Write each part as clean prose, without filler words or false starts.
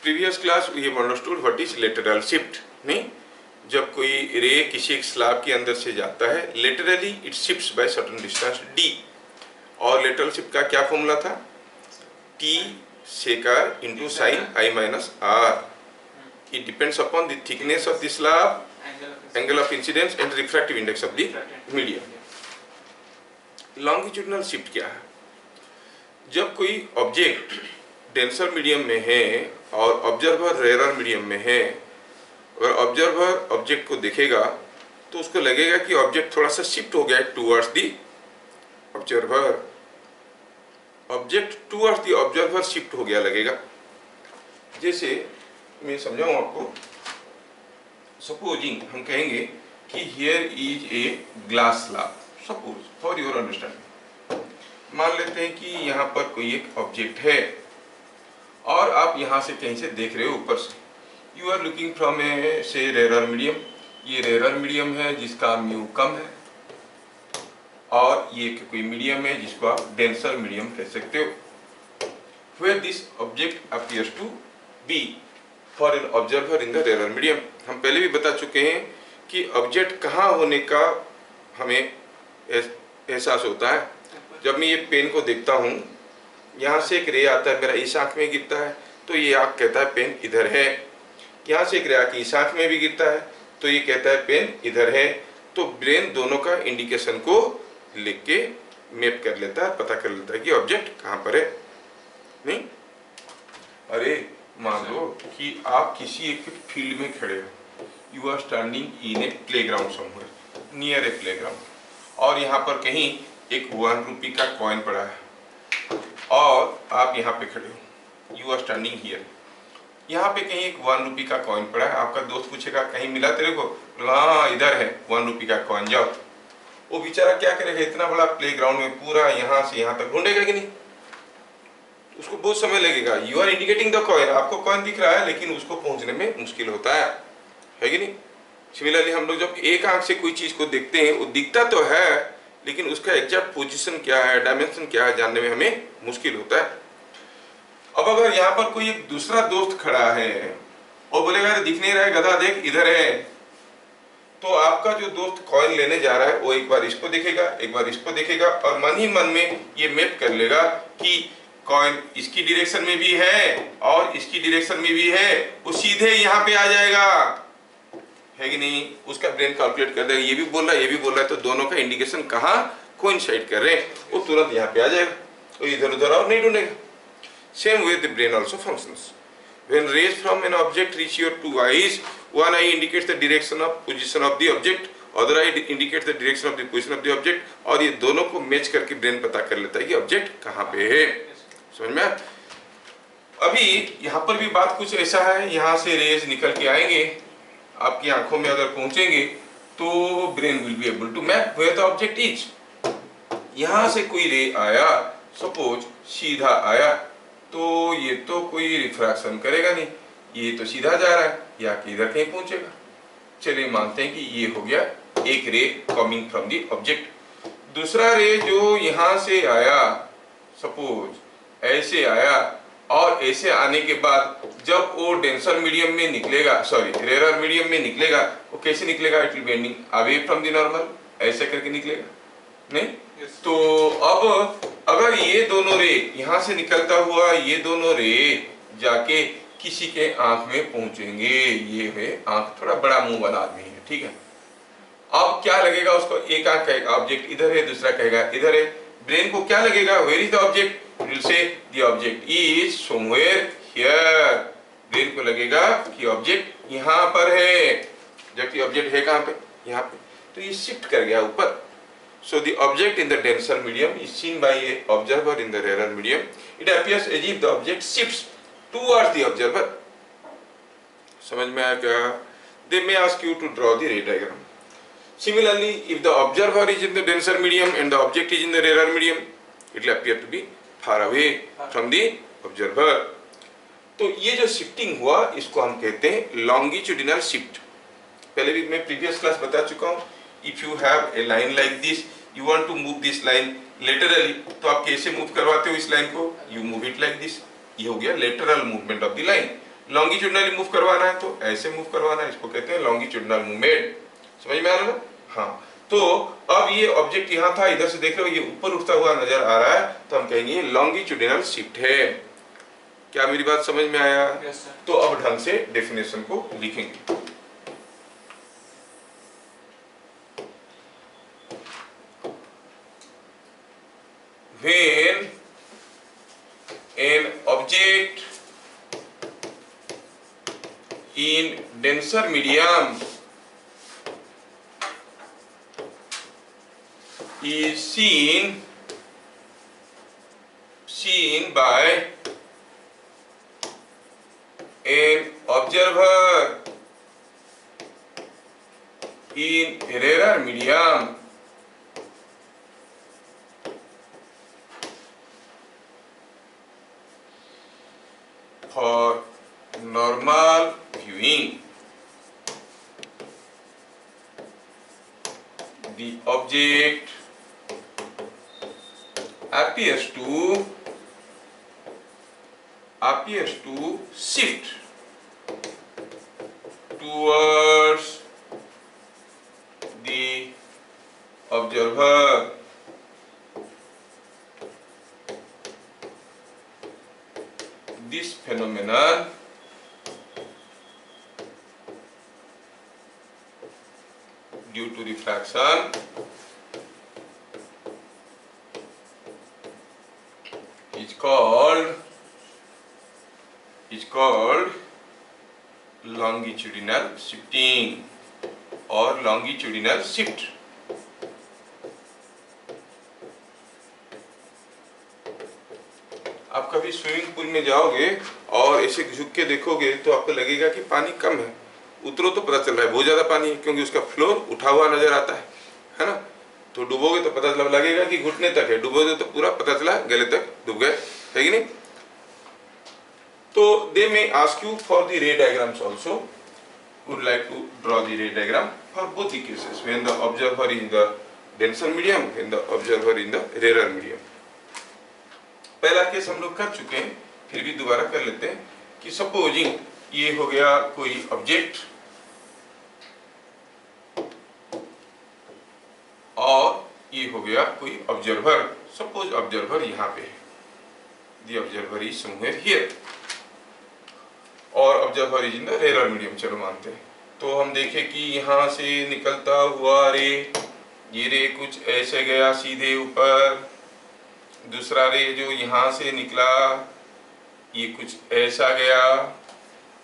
previous class we have understood what is lateral shift. नहीं, जब कोई रे किसी एक स्लैब के अंदर से जाता है laterally it shifts by certain distance d, और lateral shift का क्या फॉर्मूला था? T सेकार into sin I minus r. It depends upon the thickness of the slab, angle of incidence and refractive index of the medium. Longitudinal shift क्या है? जब कोई object denser medium में है और ऑब्जर्वर रेयर मीडियम में है, और ऑब्जर्वर ऑब्जेक्ट को देखेगा तो उसको लगेगा कि ऑब्जेक्ट थोड़ा सा शिफ्ट हो गया है towards the observer. Object towards the observer shift हो गया लगेगा। जैसे मैं समझाऊं आपको, सपोजिंग हम कहेंगे कि here is a glass slab, suppose for your understanding. मान लेते हैं कि यहाँ पर कोई एक ऑब्जेक्ट है और आप यहाँ से कहीं से देख रहे हो ऊपर से। यू आर लुकिंग फ्रॉम ए से रेयर मीडियम, ये रेयर मीडियम है जिसका म्यू कम है, और ये कोई मीडियम है जिसको आप डेंसर मीडियम कह सकते हो। Where this object appears to be for an observer in the rare medium. हम पहले भी बता चुके हैं कि ऑब्जेक्ट कहाँ होने का हमें एहसास होता है। जब मैं ये पेन को देखता हूँ, यहाँ से एक रे आता है, मेरा इस आँख में गिरता है तो ये आँख कहता है पेन इधर है। यहाँ से एक रे आके इस आँख में भी गिरता है तो ये कहता है पेन इधर है। तो ब्रेन दोनों का इंडिकेशन को लिख के मैप कर लेता है, पता कर लेता है कि ऑब्जेक्ट कहाँ पर है। नहीं, अरे मान लो कि आप किसी एक फील्ड में खड़े हो, you are standing in a playground somewhere near a playground, और यहाँ पर कहीं एक 1 रुपी का कॉइन पड़ा है और आप यहाँ पे खड़े हो, यू आर स्टैंडिंग हियर। यहाँ पे कहीं एक 1 रुपी का कॉइन पड़ा है, आपका दोस्त पूछेगा कहीं मिला तेरे को? हाँ इधर है 1 रुपी का कॉइन, जाओ। वो बेचारा क्या करेगा, इतना बड़ा प्लेग्राउंड में पूरा यहाँ से यहाँ तक ढूंढेगा कि नहीं? उसको बहुत समय लगेगा। You are indicating the coin, आपको कॉइन दिख रहा है लेकिन उसको पहुंचने में मुश्किल होता है कि नहीं? सिमिलरली हम लोग जब एक आंख से कोई चीज को देखते हैं, वो दिखता तो है लेकिन उसका एग्जैक्ट पोजीशन क्या है, डायमेंशन क्या है, जानने में हमें मुश्किल होता है। अब अगर यहाँ पर कोई एक दूसरा दोस्त खड़ा है और बोलेगा अरे दिख नहीं रहा है गधा, देख इधर है, तो आपका जो दोस्त कॉइन लेने जा रहा है वो एक बार इसको देखेगा, एक बार इसको देखेगा, और मन ही मन में ये मैप कर लेगा कि कॉइन इसकी डायरेक्शन में भी है और इसकी डायरेक्शन में भी है, वो सीधे यहाँ पे आ जाएगा, है कि नहीं? उसका ब्रेन कैलकुलेट कर देगा, ये भी बोल रहा है ये भी बोल रहा है, तो दोनों का इंडिकेशन कहाँ कोइंसाइड कर रहे हैं, वो तुरंत यहाँ पे आ जाएगा, तो इधर उधर और नहीं ढूंढेगा। Same way the brain also functions. When rays from an object reach your two eyes, one eye indicates the direction of position of the object, other eye indicates the direction of the position of the object, और ये दोनों को match करके brain पता कर लेता है कि ऑब्जेक्ट कहाँ पे है। समझ में? अभी यहाँ पर भी बात कुछ ऐसा है, यहाँ से रेज निकल के आएंगे, आपकी आंखों में अगर पहुंचेंगे तो brain will be able to map where the object is. यहाँ से कोई रे आया, सपोज सीधा आया, तो ये तो कोई रिफ्रैक्शन करेगा नहीं, ये तो सीधा जा रहा है, या कि इधर कहीं पहुंचेगा। चलिए मानते हैं कि ये हो गया एक ray coming from the object. दूसरा रे जो यहाँ से आया, सपोज ऐसे आया, और ऐसे आने के बाद जब वो डेंसर मीडियम में निकलेगा, सॉरी रेयर मीडियम में निकलेगा, वो कैसे निकलेगा? It will be ending away from the normal, ऐसे करके निकलेगा नहीं? तो अब अगर ये दोनों रे यहाँ से निकलता हुआ, ये दोनों रे जाके किसी के आंख में पहुंचेंगे, ये है आंख, थोड़ा बड़ा मुंह वाला आदमी है, ठीक है। अब क्या लगेगा उसको? एक आंख कहेगा ऑब्जेक्ट इधर है, दूसरा कहेगा इधर है। ब्रेन को क्या लगेगा? Where is the object? It will say the object is somewhere here. Brain को लगेगा कि ऑब्जेक्ट यहाँ पर है, जबकि ऑब्जेक्ट है कहाँ पे? यहाँ पे। तो ये शिफ्ट कर गया ऊपर। So the object in the denser medium is seen by a observer in the rarer medium. It appears as if the object shifts towards the observer. समझ में आया क्या? They may ask you to draw the ray diagram. Similarly, if the observer is in the denser medium and the object is in the rarer medium, it will appear to be far away from the observer. तो ये जो shifting हुआ, इसको हम कहते हैं longitudinal shift. पहले भी मैं previous class बता चुका हूँ। If you have a line like this, you want to move this line laterally, तो आप कैसे मूव करवाते हो इस लाइन को? You move it like this. ये हो गया lateral movement of the line. Longitudinally move करवाना है तो ऐसे मूव करवाना है, इसको कहते हैं लॉन्गिट्यूडनल मूवमेंट। समझ में आ रहा है ना? हाँ, तो अब ये ऑब्जेक्ट यहाँ था, इधर से देख रहे हो ये ऊपर उठता हुआ नजर आ रहा है, तो हम कहेंगे लॉन्गिट्यूडिनल शिफ्ट है। क्या मेरी बात समझ में आया? Yes, sir. तो अब ढंग से डेफिनेशन को लिखेंगे। When an object in denser medium is seen by an observer in rarer medium, for normal viewing, the object appears to shift towards the observer. This phenomenon due to refraction is called longitudinal shifting और longitudinal shift। आप कभी swimming pool में जाओगे और ऐसे झुक के देखोगे तो आपको लगेगा कि पानी कम है, उतरो तो पता चल रहा है बहुत ज्यादा पानी है, क्योंकि उसका फ्लोर उठा हुआ नजर आता है ना? तो डूबोगे तो पता लगेगा कि घुटने तक है, डूबोगे तो पूरा पता चला गले तक डूब गए, है कि नहीं? तो they may ask you for the ray diagrams also, would like to draw the ray diagram for both the cases, when the observer is in the denser medium, when the observer in the rarer medium। पहला case हम लोग कर चुके हैं, फिर भी दोबारा कर लेते हैं कि सपोजिंग ये हो गया कोई ऑब्जेक्ट और ये हो गया कोई ऑब्जर्वर। सपोज ऑब्जर्वर यहाँ पे है, the observer is somewhere here और observer is in the rare medium, चलो मानते हैं। तो हम देखें कि यहाँ से निकलता हुआ रे, ये रे कुछ ऐसे गया सीधे ऊपर, दूसरा रे जो यहाँ से निकला ये कुछ ऐसा गया,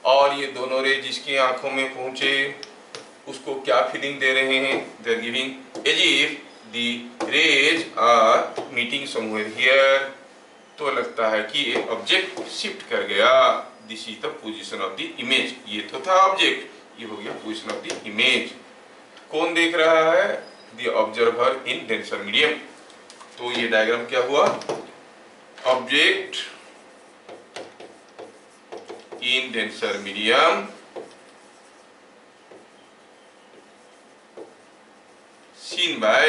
और ये दोनों रे जिसकी आंखों में पहुंचे उसको क्या फीलिंग दे रहे हैं? They are giving as if the rays are meeting somewhere here. तो लगता है कि ये ऑब्जेक्ट शिफ्ट कर गया। This is the position of the image. ये तो था ऑब्जेक्ट, ये हो गया पोजीशन ऑफ द इमेज। कौन देख रहा है? The observer in denser medium. तो ये डायग्राम क्या हुआ? Object in denser medium seen by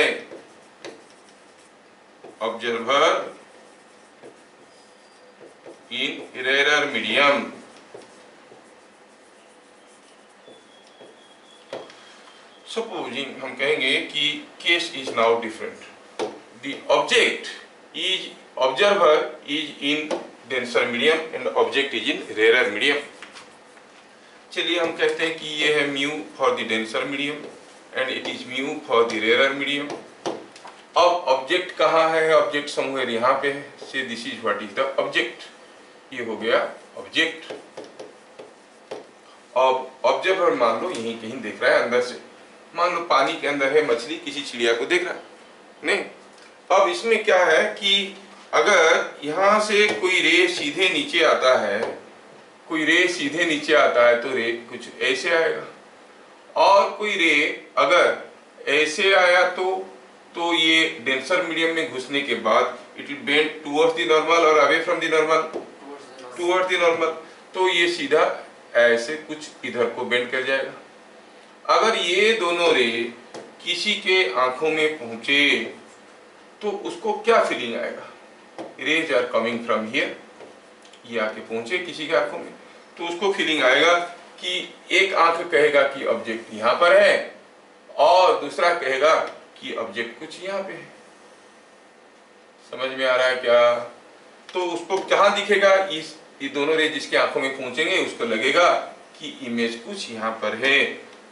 observer in rarer medium। Supposing हम कहेंगे कि case is now different, the object is observer is in denser medium and object is in rarer medium। चलिए हम कहते हैं कि ये है mu for the denser medium and it is mu for the rarer medium। अब object कहाँ है? ऑब्जेक्ट समवेयर यहाँ पे है। से this is what is the object. ये हो गया ऑब्जेक्ट। अब ऑब्जर्वर मान लो यहीं कहीं देख रहा है अंदर से, मान लो पानी के अंदर है, मछली किसी चिड़िया को देख रहा है नहीं। अब इसमें क्या है कि अगर यहाँ से कोई रे सीधे नीचे आता है, कोई रे सीधे नीचे आता है तो रे कुछ ऐसे आएगा, और कोई रे अगर ऐसे आया तो ये डेंसर मीडियम में घुसने के बाद it will bend towards the normal और away from the normal, towards the normal. तो ये सीधा ऐसे कुछ इधर को बेंड कर जाएगा। अगर ये दोनों रे किसी के आंखों में पहुंचे तो उसको क्या फीलिंग आएगा? Rays are coming from here, ये आके पहुंचे किसी के आंखों में तो उसको फीलिंग आएगा कि एक आंख कहेगा कि ऑब्जेक्ट यहाँ पर है और दूसरा कहेगा कि ऑब्जेक्ट कुछ यहाँ पे है। समझ में आ रहा है क्या? तो उसको कहाँ दिखेगा? ये दोनों रे जिसके आंखों में पहुंचेंगे उसको लगेगा कि इमेज कुछ यहाँ पर है।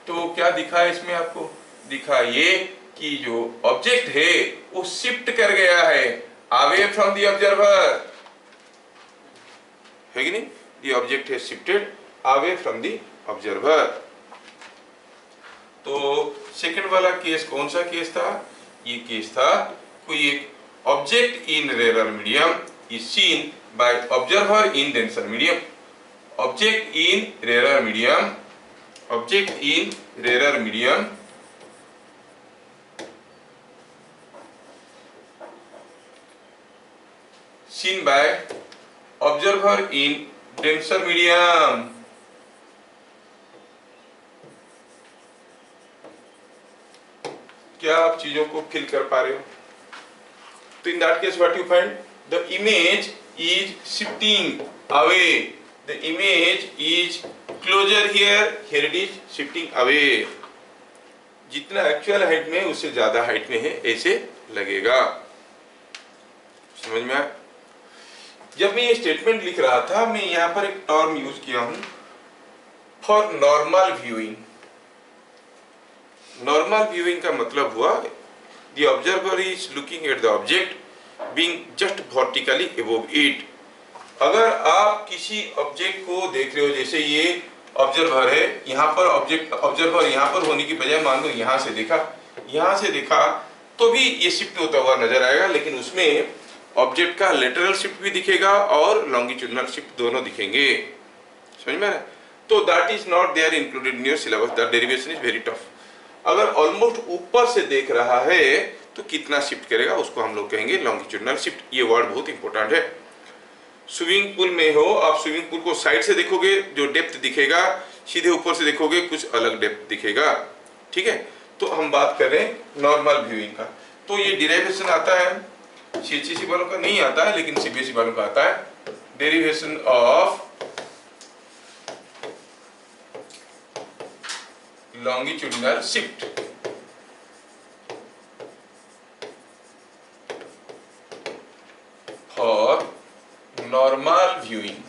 तो क्या दिखा है इसमें आपको? दिखा ये कि जो ऑब्जेक्ट है वो शिफ्ट कर गया है अवे फ्रॉम द ऑब्जर्वर, है कि नहीं? द ऑब्जेक्ट है shifted away from the observer. तो सेकंड वाला केस कौन सा केस था? ये केस था कोई एक object in rarer medium is seen bye observer in denser medium. Object in rarer medium, object in rarer medium seen by observer in denser medium। क्या आप चीजों को फिल कर पा रहे हो? तो in that case what you find? The image is shifting away, the image is closer here it is shifting away. जितना एक्चुअल हाइट में उससे ज्यादा हाइट में है ऐसे लगेगा। समझ में आया? जब मैं ये स्टेटमेंट लिख रहा था मैं यहाँ पर एक टर्म यूज किया हूं for normal viewing. Normal viewing का मतलब हुआ the observer is looking at the object being just vertically above it. अगर आप किसी ऑब्जेक्ट को देख रहे हो, जैसे ये ऑब्जर्वर है, यहाँ पर ऑब्जर्वर यहाँ पर होने की बजाय मान लो यहाँ से देखा तो भी ये शिफ्ट होता हुआ नजर आएगा, लेकिन उसमें ऑब्जेक्ट का लेटरल शिफ्ट भी दिखेगा और लॉन्गिट्यूडनल शिफ्ट दोनों दिखेंगे। समझ में? तो that is not there included in your syllabus, that derivation is very tough. अगर ऑलमोस्ट ऊपर से देख रहा है तो कितना शिफ्ट करेगा उसको हम लोग कहेंगे लॉन्गिट्यूडनल शिफ्ट। ये वर्ड बहुत इंपॉर्टेंट है। स्विमिंग पूल में हो, आप स्विमिंग पूल को साइड से देखोगे जो डेप्थ दिखेगा, सीधे ऊपर से देखोगे कुछ अलग डेप्थ दिखेगा। ठीक है? तो हम बात कर रहे हैं नॉर्मल व्यूइंग का। तो ये डेरिवेशन आता है, सीएचएसई वालों का नहीं आता है लेकिन सीबीएसई वालों का आता है। Derivation of longitudinal shift for normal viewing.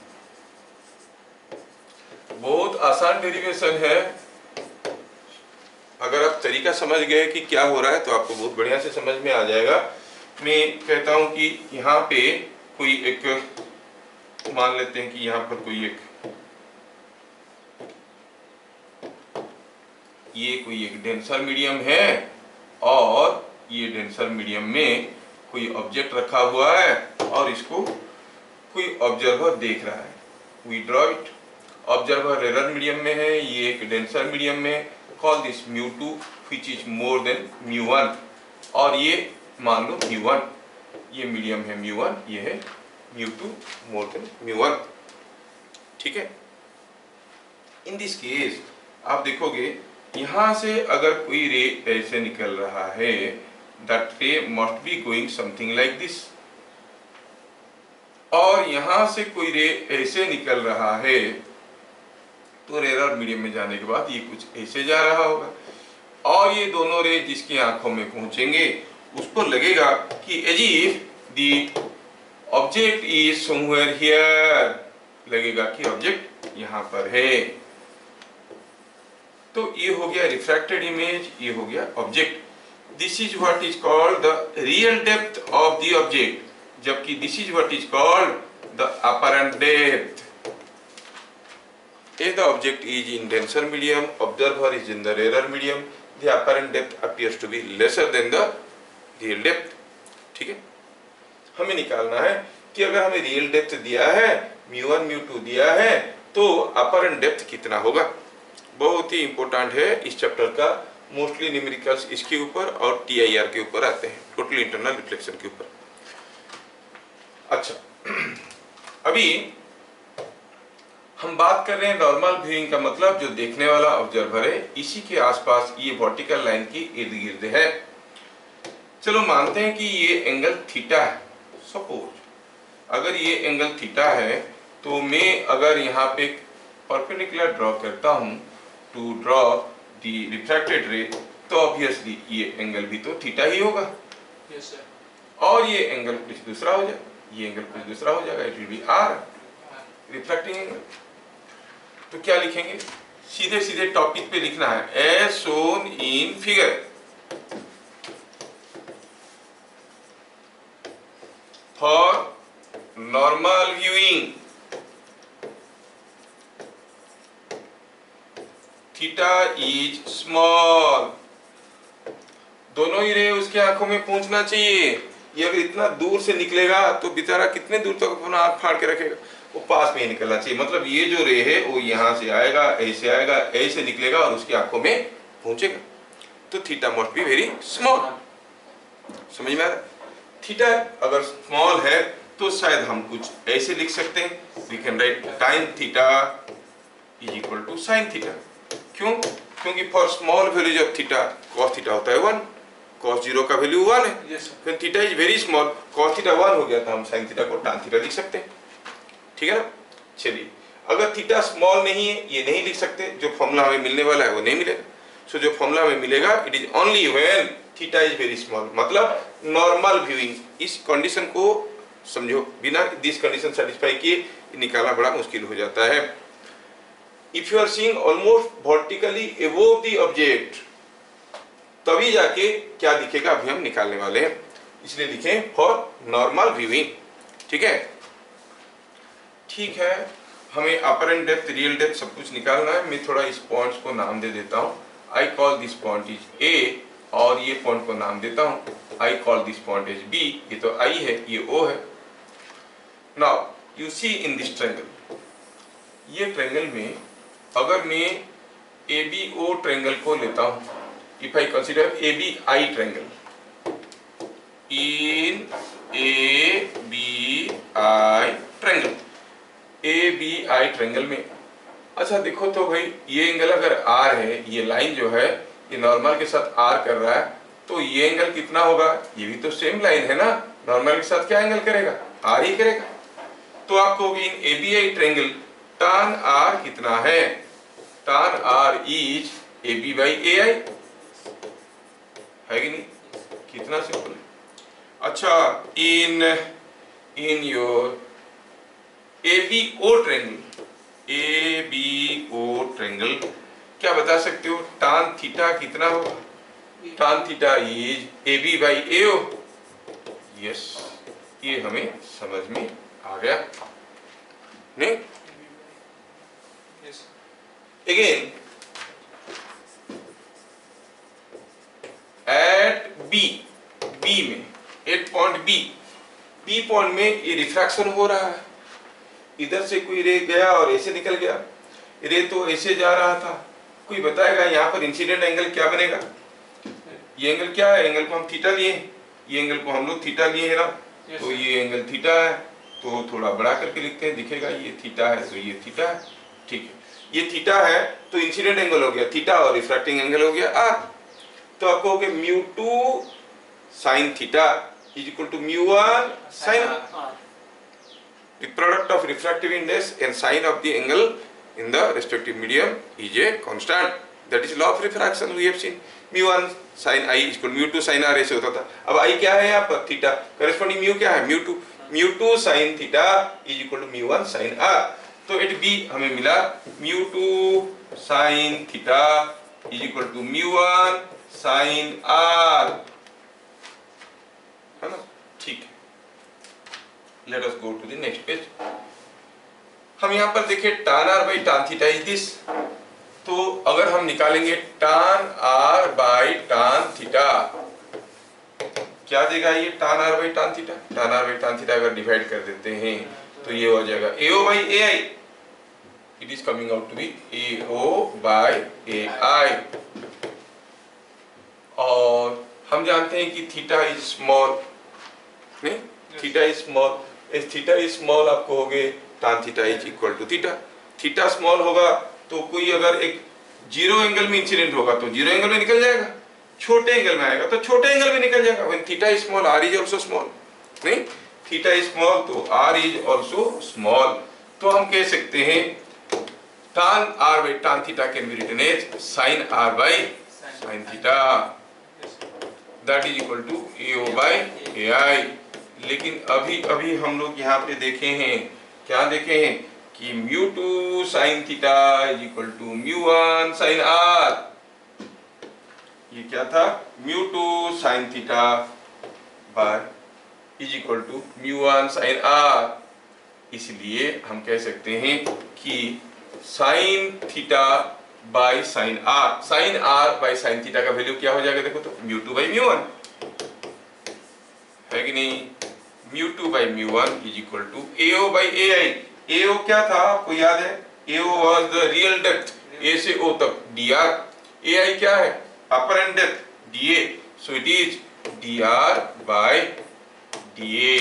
बहुत आसान डेरिवेशन है। अगर आप तरीका समझ गए कि क्या हो रहा है तो आपको बहुत बढ़िया से समझ में आ जाएगा। मैं कहता हूं कि यहाँ पे कोई एक, मान लेते हैं कि यहाँ पर कोई एक डेंसर मीडियम है और ये डेंसर मीडियम में कोई ऑब्जेक्ट रखा हुआ है और इसको कोई ऑब्जर्वर देख रहा है। We draw it. Observer rarer medium में है, ये एक डेंसर मीडियम में। Call this μ2 which is more than μ1 और ये मान लो μ1, ये मीडियम है μ1, ये है μ2 more than μ1। ठीक है? इन दिस केस आप देखोगे यहां से अगर कोई रे ऐसे निकल रहा है, that ray must be going something like this, और यहां से कोई रे ऐसे निकल रहा है तो रेरर मीडियम में जाने के बाद ये कुछ ऐसे जा रहा होगा, और ये दोनों रे जिसकी आंखों में पहुंचेंगे उसको लगेगा कि as if the object is somewhere here, लगेगा कि ऑब्जेक्ट यहां पर है। तो ये हो गया रिफ्रैक्टेड इमेज, ये हो गया object. This is what is called the real depth of the object, जबकि this is what is called the apparent depth. If the object is in denser medium, observer is in the rarer medium, the apparent depth appears to be lesser than the real depth। ठीक है? हमें निकालना है कि अगर हमें real depth दिया है, μ1 μ2 दिया है, तो अपरेंट डेप्थ कितना होगा। बहुत ही इंपॉर्टेंट है इस चैप्टर का। मोस्टली न्यूमेरिकल्स इसके ऊपर और TIR के ऊपर आते हैं, टोटल इंटरनल रिफ्लेक्शन के ऊपर। अच्छा, अभी हम बात कर रहे हैं नॉर्मल व्यूइंग का मतलब जो देखने वाला ऑब्जर्वर है इसी के आसपास ये वर्टिकल लाइन के इर्द गिर्द है। चलो मानते हैं कि ये एंगल थीटा है। सपोज अगर ये एंगल थीटा है तो मैं अगर यहाँ पे परपेंडिकुलर ड्रॉ करता हूं टू ड्रॉ द रिफ्रैक्टेड रे, तो ऑब्वियसली ये एंगल भी तो थीटा ही होगा। Yes sir. और ये एंगल कुछ दूसरा हो जाएगा, ये एंगल कुछ दूसरा हो जाएगा, it will be R, refracting angle. तो क्या लिखेंगे, सीधे सीधे टॉपिक पे लिखना है, as shown in figure. For normal viewing theta is small. दोनों ही रे उसके आंखों में पहुंचना चाहिए। ये अगर इतना दूर से निकलेगा तो बेचारा कितने दूर तक अपना आंख फाड़ के रखेगा, वो पास में ही निकलना चाहिए। मतलब ये जो रे है वो यहाँ से आएगा, ऐसे निकलेगा और उसकी आंखों में पहुंचेगा। तो theta must be very small. समझ में आ रहा है? थीटा अगर स्मॉल है तो शायद हम कुछ ऐसे लिख सकते हैं, we can write tan theta is equal to sine theta. क्यों? क्योंकि for small values of theta cos theta होता है 1, cos 0 का वैल्यू 1 है। फिर theta is very small, cos theta 1 हो गया तो हम sin थीटा को tan थीटा लिख सकते हैं। ठीक है ना? चलिए, अगर थीटा स्मॉल नहीं है, ये नहीं लिख सकते, जो फॉर्मूला हमें मिलने वाला है वो नहीं मिलेगा। सो जो फॉर्मूला हमें मिलेगा, it is only when theta is very small, मतलब नॉर्मल व्यूइंग। इस कंडीशन को समझो, बिना दिस कंडीशन सेटिस्फाई किए निकालना बड़ा मुश्किल हो जाता है। If you are seeing almost vertically above the object, तभी जाके क्या दिखेगा अभी हम निकालने वाले हैं, इसलिए लिखें फॉर नॉर्मल व्यूइंग। ठीक है? ठीक है, हमें अपर एंड डेप्थ, रियल डेप्थ सब कुछ निकालना है। मैं थोड़ा इस पॉइंट्स को नाम दे देता हूं। I call this point is A, और ये पॉइंट को नाम देता हूं, I call this point is B. ये तो आई है, ये ओ है। Now you see in this triangle, ये ट्रायंगल में अगर मैं ए बी ओ ट्रायंगल को लेता हूं, if I consider A B I triangle, in A B I triangle, A B I triangle में, अच्छा देखो तो भाई, ये एंगल अगर आर है, ये लाइन जो है ये नॉर्मल के साथ आर कर रहा है, तो ये एंगल कितना होगा? ये भी तो सेम लाइन है ना, नॉर्मल के साथ क्या एंगल करेगा? आर ही करेगा। तो आप कहोगे in A B I triangle tan r कितना है? tan r is A B by A I, है कि नहीं? कितना सिंपल है। अच्छा, in your A B O triangle, A B O triangle क्या बता सकते हो? tan थीटा कितना होगा? tan theta is A B by A O. Yes, ये हमें समझ में आ गया नहीं? Again, at B में, एट पॉइंट B पॉइंट में ये रिफ्रैक्शन हो रहा है। इधर से कोई रे गया और ऐसे निकल गया, रे तो ऐसे जा रहा था। कोई बताएगा यहाँ पर इंसिडेंट एंगल क्या बनेगा? ये एंगल क्या है? एंगल को हम थीटा लिए, ये एंगल को हम लोग थीटा लिए है ना, तो ये एंगल थीटा है, तो थोड़ा बड़ा करके लिखते हैं, दिखेगा ये थीटा है, तो ये थीटा है। ठीक है, ये थीटा है तो इंसिडेंट एंगल हो गया थीटा और रिफ्रैक्टिंग एंगल हो गया आर। तो आप कहोगे mu 2 sine theta is equal to mu 1 sine r. The product of refractive index and sine of the angle in the respective medium is a constant. That is law of refraction we have seen. Mu 1 sin I is equal to mu 2 sin R ऐसे होता था। अब I क्या है यहाँ पर? Theta. Corresponding mu क्या है? mu 2 sin theta is equal to mu 1 sin R। तो एट बी हमें मिला mu 2 sin theta is equal to mu 1 sin R, है ना? ठीक है, let us go to the next page। हम यहाँ पर देखिए tan r by tan theta is this. तो अगर हम निकालेंगे tan r by tan theta, क्या देगा ये tan r by tan theta? tan r by tan theta अगर डिवाइड कर देते हैं तो ये हो जाएगा AO by AI। It is coming out to be AO by AI। और हम जानते हैं कि थीटा इज स्मॉल, नहीं? थीटा इज स्मॉल, इस थीटा इज स्मॉल आप कहोगे tan theta is equal to theta. Theta small होगा तो कोई अगर एक जीरो एंगल में इंसिडेंट होगा तो जीरो एंगल में निकल जाएगा, छोटे एंगल में आएगा तो छोटे एंगल में निकल जाएगा। When theta is small r is also small, नहीं? थीटा इज स्मॉल तो r इज आल्सो स्मॉल। तो हम कह सकते हैं tan r by tan theta can be written as sin r by sin theta, that is equal to AO by AI। लेकिन अभी अभी हम लोग यहाँ पे देखे हैं, क्या देखे हैं कि μ2 sin theta is equal to μ1 sin r। ये क्या था, μ2 sin theta by is equal to μ1 sin r। इसलिए हम कह सकते हैं कि sin theta by sin r बाय sin थीटा का वैल्यू क्या हो जाएगा, देखो तो μ2 बाय μ1 है कि नहीं। μ2 by μ1 is equal to AO by AI। AO क्या था आपको याद है, AO was the real depth A से O तक dr। AI क्या है, apparent depth dA, so it is dr by dA।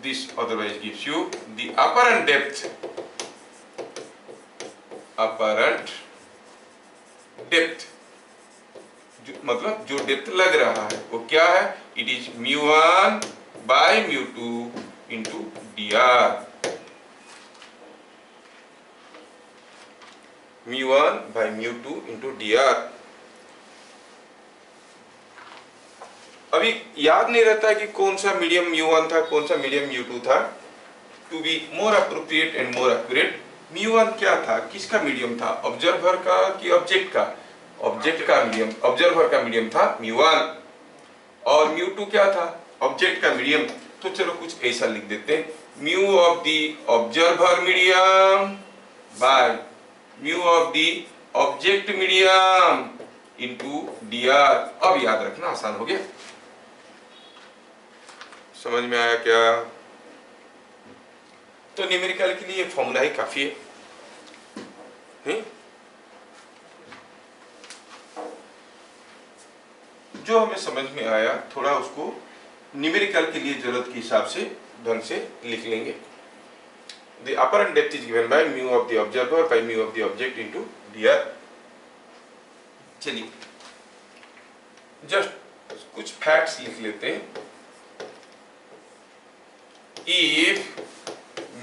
This otherwise gives you the apparent depth, apparent depth मतलब जो डेप्थ लग रहा है वो क्या है, it is μ1 by μ2 into dr। μ1 by μ2 into dr। अभी याद नहीं रहता है कि कौन सा मीडियम μ1 था, कौन सा मीडियम μ2 था। To be more appropriate and more accurate, μ1 क्या था, किसका मीडियम था, ऑब्जर्वर का कि ऑब्जेक्ट का, ऑब्जेक्ट का मीडियम, ऑब्जर्वर का मीडियम था μ1। और μ2 क्या था, ऑब्जेक्ट का मीडियम। तो चलो कुछ ऐसा लिख देते हैं, mu of the observer medium by mu of the object medium into dr। अब याद रखना आसान हो गया, समझ में आया क्या। तो न्यूमेरिकल के लिए फॉर्मूला ही काफी है। जो हमें समझ में आया थोड़ा उसको न्यूमेरिकल के लिए जरूरत के हिसाब से ढंग से लिख लेंगे। The apparent depth is given by mu of the observer by mu of the object into dr। चलिए जस्ट कुछ फैक्ट्स लिख लेते हैं। If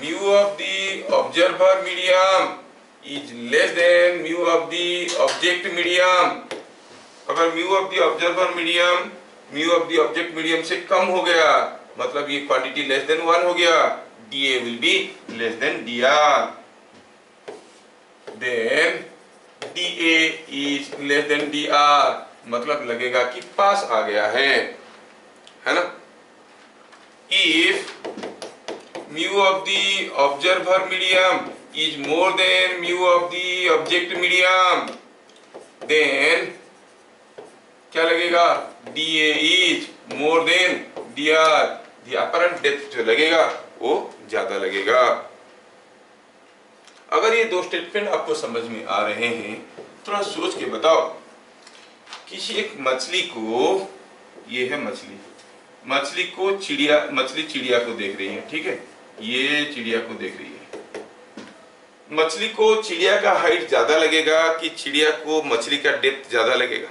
mu of the observer medium is less than mu of the object medium, अगर mu of the observer medium mu of the object medium से कम हो गया मतलब ये क्वांटिटी लेस देन 1 हो गया, dA will be less than dr। Then dA is less than dr मतलब लगेगा कि पास आ गया है ना। If mu of the observer medium is more than mu of the object medium, then क्या लगेगा, dA is more than dr। the apparent depth जो लगेगा वो ज्यादा लगेगा। अगर ये दो स्टेटमेंट आपको समझ में आ रहे हैं थोड़ा सोच के बताओ। किसी एक मछली को, ये है मछली, मछली को चिड़िया, मछली चिड़िया को देख रही है, ठीक है, ये चिड़िया को देख रही है। मछली को चिड़िया का हाइट ज्यादा लगेगा कि चिड़िया को मछली का डेप्थ ज्यादा लगेगा।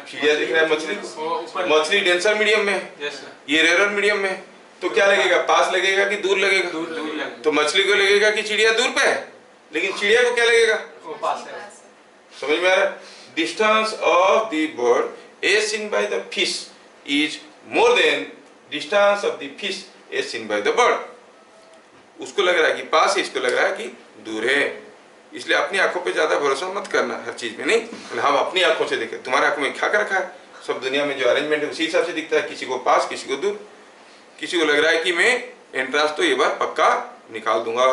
चिड़िया देख रहा है मछली को, मछली डेंसर मीडियम में है, ये रेयर मीडियम में, तो क्या लगेगा, पास लगेगा कि दूर लगेगा, दूर लगेगा। तो मछली को लगेगा कि चिड़िया दूर पे है, लेकिन चिड़िया को क्या लगेगा, वो पास है। समझ में आ रहा है। Distance of the bird as seen by the fish is more than distance of the fish as seen by the bird. उसको लग रहा है कि पास है, इसको लग रहा है कि दूर है। इसलिए अपनी आंखों पे ज्यादा भरोसा मत करना हर चीज में, नहीं हम अपनी आंखों से देखें। तुम्हारे आंखों में क्या कर रखा है, सब दुनिया में जो अरेंजमेंट है उसी हिसाब से दिखता है, किसी को पास किसी को दूर। किसी को लग रहा है कि मैं एंट्रांस तो ये बार पक्का निकाल दूंगा,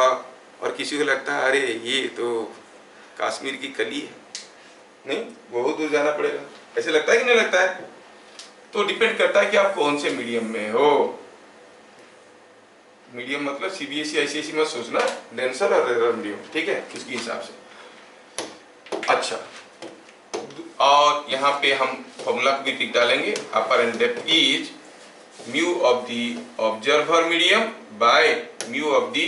और किसी को लगता है अरे ये तो कश्मीर की कली है, नहीं बहुत दूर जाना पड़ेगा। ऐसे लगता है कि नहीं लगता है। तो डिपेंड करता है कि आप कौन से मीडियम में हो। मीडियम मतलब सीबीएसई आईसीएसई मत सोचना, डेंसर और रेयर मीडियम, ठीक है, इसके हिसाब से। अच्छा, और यहाँ पे हम फॉर्मूला भी लिख डालेंगे। Apparent depth is mu of the observer medium by mu of the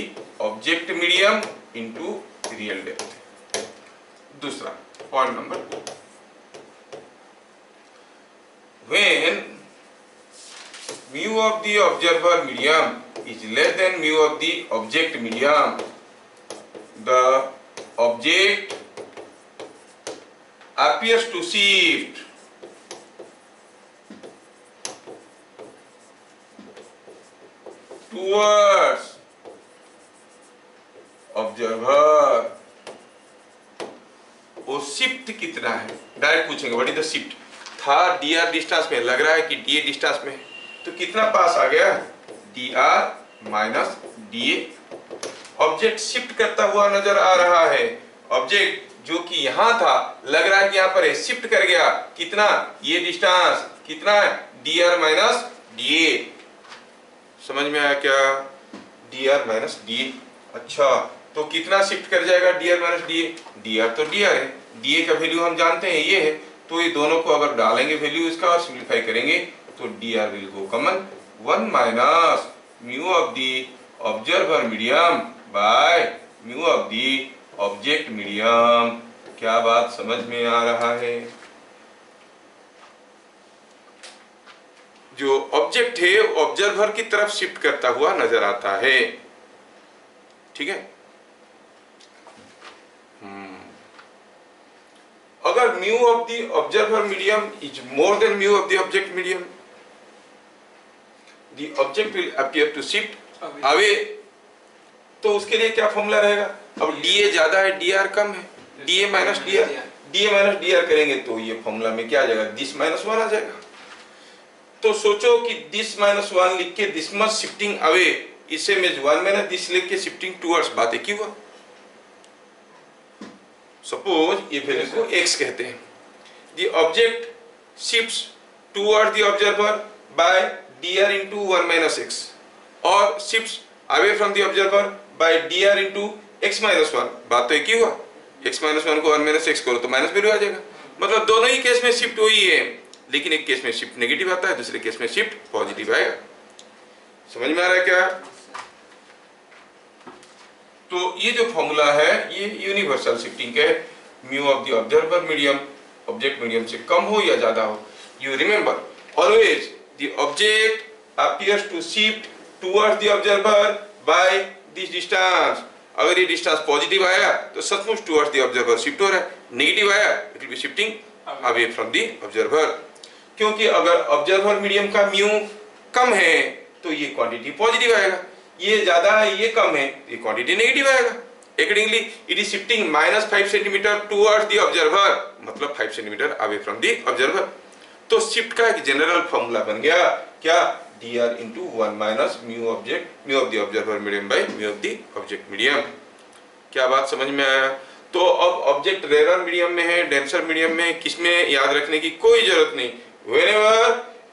object medium into real depth. दूसरा point number 2, when mu of the observer medium is less than mu of the object medium, the object appears to shift towards observer, वो shift कितना है direct पूछेंगे। What is the shift? था dr distance में, लग रहा है कि dA डिस्टेंस में, तो कितना पास आ गया? dr minus dA। Object shift करता हुआ नजर आ रहा है। ऑब्जेक्ट जो कि यहां था, लग रहा है कि यहां पर है, शिफ्ट कर गया। कितना? ये डिस्टेंस कितना है? dr minus dA। समझ में आया क्या? dr minus dA। अच्छा, तो कितना शिफ्ट कर जाएगा dr माइनस dA? dr तो dr है, dA का वैल्यू हम जानते हैं ये है, तो ये दोनों को अगर डालेंगे वैल्यू इसका और सिंप्लीफाई करेंगे तो dr will go common. 1 minus mu of the observer medium by mu of the object medium. क्या बात समझ में आ रहा है? जो ऑब्जेक्ट है ऑब्जर्वर की तरफ शिफ्ट करता हुआ नजर आता है। ठीक है। अगर mu of the observer medium is more than mu of the object medium, the object will appear to shift away, तो उसके लिए क्या फॉर्मूला रहेगा? अब dA ज्यादा है, dr कम है, dA माइनस dr करेंगे तो ये फॉर्मूला में क्या आ जाएगा? दिस माइनस 1 आ जाएगा। तो सोचो कि दिस माइनस 1 लिख के दिस मस्ट शिफ्टिंग अवे, इसे में 1 माइनस दिस लिख के शिफ्टिंग टुवर्ड्स, बात एक ही हुआ। सपोज ये वैल्यू को x कहते हैं। The object shifts towards the observer by dr into 1 minus x और shifts away from the observer by dr into x minus 1, बात तो एक ही हुआ। x minus 1 को 1 minus x करो तो माइनस वैल्यू आ जाएगा। मतलब दोनों ही केस में शिफ्ट हुई है, लेकिन एक केस में शिफ्ट नेगेटिव आता है, दूसरे केस में शिफ्ट पॉजिटिव आएगा। समझ में आ रहा है क्या? तो ये जो फॉर्मूला है ये यूनिवर्सल शिफ्टिंग के, mu of the observer medium object medium से कम हो या ज्यादा हो। You remember always the object appears to shift towards the observer by this distance. अगर ये डिस्टेंस पॉजिटिव आया तो सचमुच टुवर्ड्स द ऑब्जर्वर शिफ्ट हो रहा है, नेगेटिव आया it will be shifting away from the observer. क्योंकि अगर ऑब्जर्वर मीडियम का म्यू कम है तो ये क्वांटिटी पॉजिटिव आएगा, ये ज्यादा है ये कम है ये क्वांटिटी नेगेटिव आएगा। Accordingly, it is shifting minus 5 centimeter towards the observer, मतलब 5 centimeter away from the observer। तो शिफ्ट का एक जनरल फॉर्मूला बन गया क्या? dr into 1 minus mu of the observer medium by mu of the object medium। क्या बात समझ में आया? तो अब ऑब्जेक्ट रेयर मीडियम में है, डेंसर मीडियम में, किसमें याद रखने की कोई जरूरत नहीं। Whenever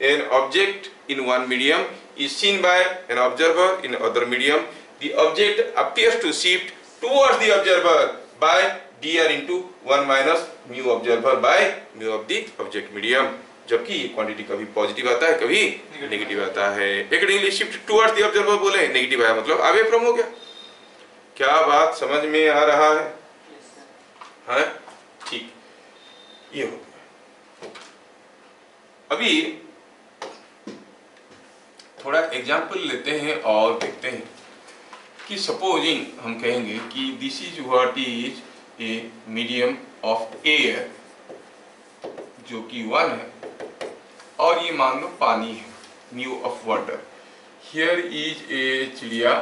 an object in one medium is seen by an observer in other medium, the object appears to shift towards the observer by dr into 1 minus mu observer by mu of the object medium। जबकि ये quantity कभी positive आता है कभी negative आता है। Accordingly shift towards the observer बोले, negative आया मतलब अवे फ्रॉम हो गया। क्या बात समझ में आ रहा है? हाँ ठीक, ये हो गया। अभी थोड़ा एग्जाम्पल लेते हैं और देखते हैं कि सपोजिंग हम कहेंगे कि this is what is a medium of air जो कि 1 है, और ये मान लो पानी है, mu of water. Here is a चिड़िया,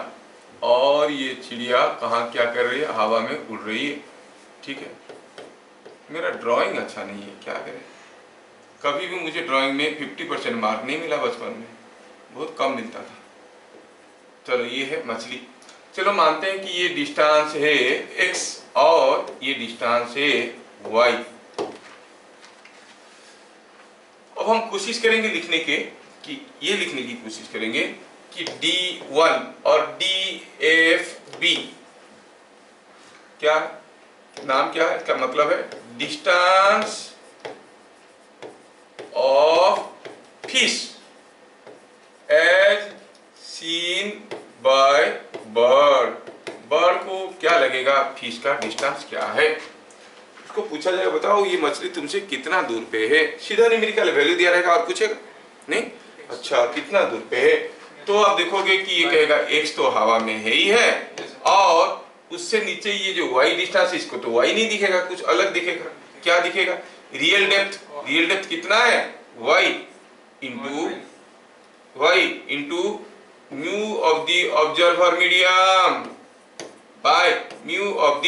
और ये चिड़िया कहाँ क्या कर रही है? हवा में उड़ रही है। ठीक है, मेरा ड्राइंग अच्छा नहीं है, क्या करें? कभी भी मुझे ड्राइंग में 50% मार्क नहीं मिला, बचपन में बहुत कम मिलता था। चलो ये है मछली, चलो मानते हैं कि ये डिस्टेंस है x और ये डिस्टेंस है y। अब हम कोशिश करेंगे लिखने के कि ये लिखने की कोशिश करेंगे कि D1 और DFB क्या नाम क्या है? इसका मतलब है distance of fish as seen by bird. Bird को क्या लगेगा फिश का डिस्टेंस क्या है? उसको पूछा जाएगा बताओ ये मछली तुमसे कितना दूर पे है, सीधा न्यूमेरिकल वैल्यू दिया रहेगा और पूछेगा नहीं अच्छा कितना दूर पे है। तो आप देखोगे कि ये कहेगा x तो हवा में है ही है और उससे नीचे ये जो y डिस्टेंस, इसको तो y नहीं दिखेगा, कुछ अलग दिखेगा। क्या दिखेगा? Real depth. रियल डेप्थ कितना है? y into mu of the observer medium by mu of the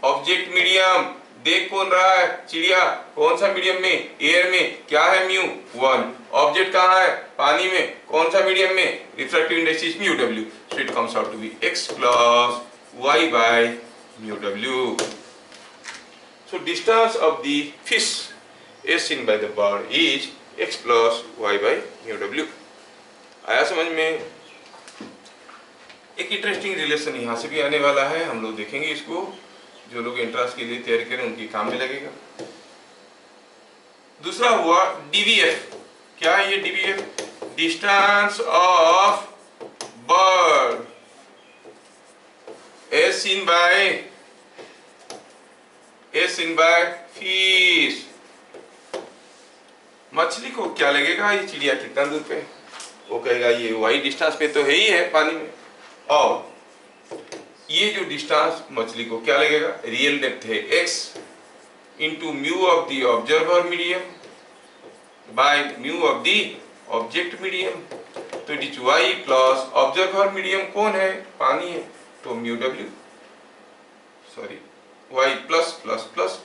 object medium. देख कौन रहा है? चिड़िया। कौन सा मीडियम में? एयर में। क्या है? म्यू 1। ऑब्जेक्ट कहाँ है? पानी में। कौन सा मीडियम में? Refractive index is mu w, so it comes out to be x plus y by mu w. So distance of the fish as seen by the bird is x plus y by mu w. आया समझ में? एक interesting relation यहाँ से भी आने वाला है, हम लोग देखेंगे इसको। जो लोग एंट्रेंस के लिए तैयारी करें उनकी काम में लगेगा। दूसरा हुआ डीवीएफ। क्या है ये DVF? Distance of bird as seen by fish. मछली को क्या लगेगा ये चिड़िया कितना दूर पे? वो कहेगा ये वाई डिस्टेंस पे तो है ही है पानी में। और ये जो डिस्टेंस मछली को क्या लगेगा? रियल डेप्थ है x into mu of the observer medium by mu of the object medium. तो it is y plus observer medium कौन है? पानी है, तो mu w, sorry y plus plus plus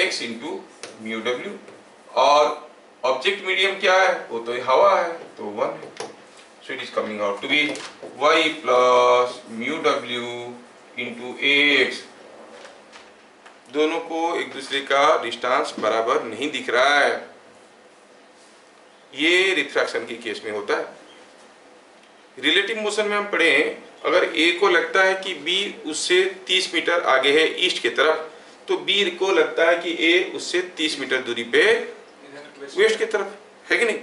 x into mu w। और object medium क्या है? वो तो हवा है, तो 1 है। So it is coming out to be y plus mu w into x। दोनों को एक दूसरे का डिस्टेंस बराबर नहीं दिख रहा है। ये रिफ्रैक्शन के केस में होता है। रिलेटिव मोशन में हम पढ़े, अगर a को लगता है कि b उससे 30 मीटर आगे है ईस्ट की तरफ, तो b को लगता है कि a उससे 30 मीटर दूरी पे वेस्ट की तरफ है कि नहीं?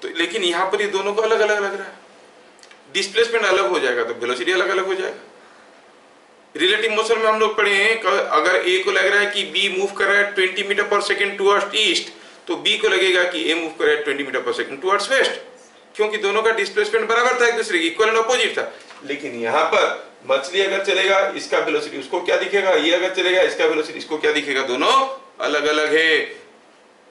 तो लेकिन यहाँ पर ये दोनों को अलग अलग लग रहा है। डिस्प्लेसमेंट अलग हो जाएगा तो वेलोसिटी अलग अलग हो जाएगा। रिलेटिव मोशन में हम लोग पढ़े हैं, अगर a को लग रहा है कि b मूव कर रहा है 20 मीटर पर सेकंड टुवर्ड्स ईस्ट, तो b को लगेगा कि a मूव कर रहा है 20 मीटर पर सेकंड टुवर्ड्स वेस्ट, क्योंकि दोनों का डिस्प्लेसमेंट बराबर था, एक दूसरे की इक्वल एंड अपोजिट था। लेकिन यहाँ पर मछली अगर चलेगा इसका वेलोसिटी उसको क्या दिखेगा, ये अगर चलेगा इसका वेलोसिटी इसको क्या दिखेगा, दोनों अलग अलग है।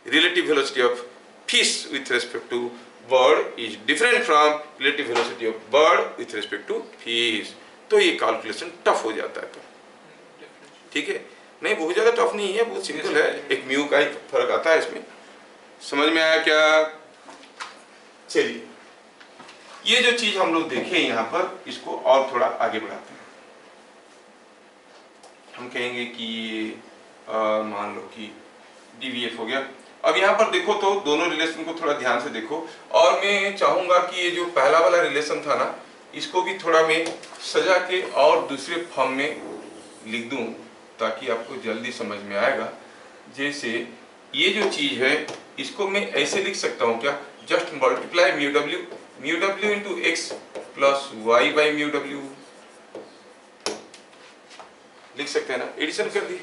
Relative velocity of fish with respect to bird is different from relative velocity of bird with respect to fish। तो ये कैलकुलेशन टफ हो जाता है। तो ठीक है, नहीं बहुत ज्यादा टफ नहीं है, बहुत सिंपल है, एक म्यू का ही फर्क आता है इसमें। समझ में आया क्या? चलिए ये जो चीज हम लोग देखें यहाँ पर, इसको और थोड़ा आगे बढ़ाते हैं। हम कहेंगे कि मान लो कि डीवीएफ हो गया। अब यहाँ पर देखो तो दोनों रिलेशन को थोड़ा ध्यान से देखो, और मैं चाहूंगा कि ये जो पहला वाला रिलेशन था ना, इसको भी थोड़ा मैं सजा के और दूसरे फॉर्म में लिख दूं ताकि आपको जल्दी समझ में आएगा। जैसे ये जो चीज है इसको मैं ऐसे लिख सकता हूँ क्या? Just multiply mu w into X plus Y by mu w लिख सकते हैं ना, एडिशन कर दी।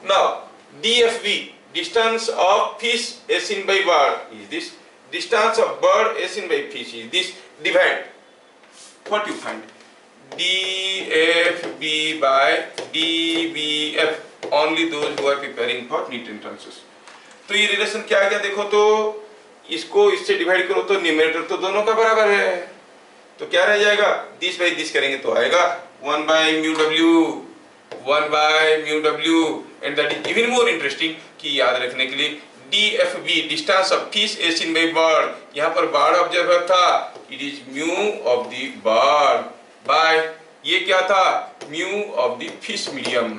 Now DFV distance of fish as seen by bird is this, distance of bird as seen by fish is this, divide, what you find? DFB by DBF, only those who are preparing for NEET entrances। तो ये relation क्या आ गया देखो तो, इसको इससे divide करो तो न्यूमरेटर तो दोनों का बराबर है, तो क्या रह जाएगा? दिस बाई दिस करेंगे तो आएगा 1 by mu w, and that is even more interesting कि याद रखने के लिए DFB distance of fish as seen by bird, यहाँ पर बर्ड ऑब्जर्वर था, it is mu of the bird by ये क्या था? Mu of the fish medium.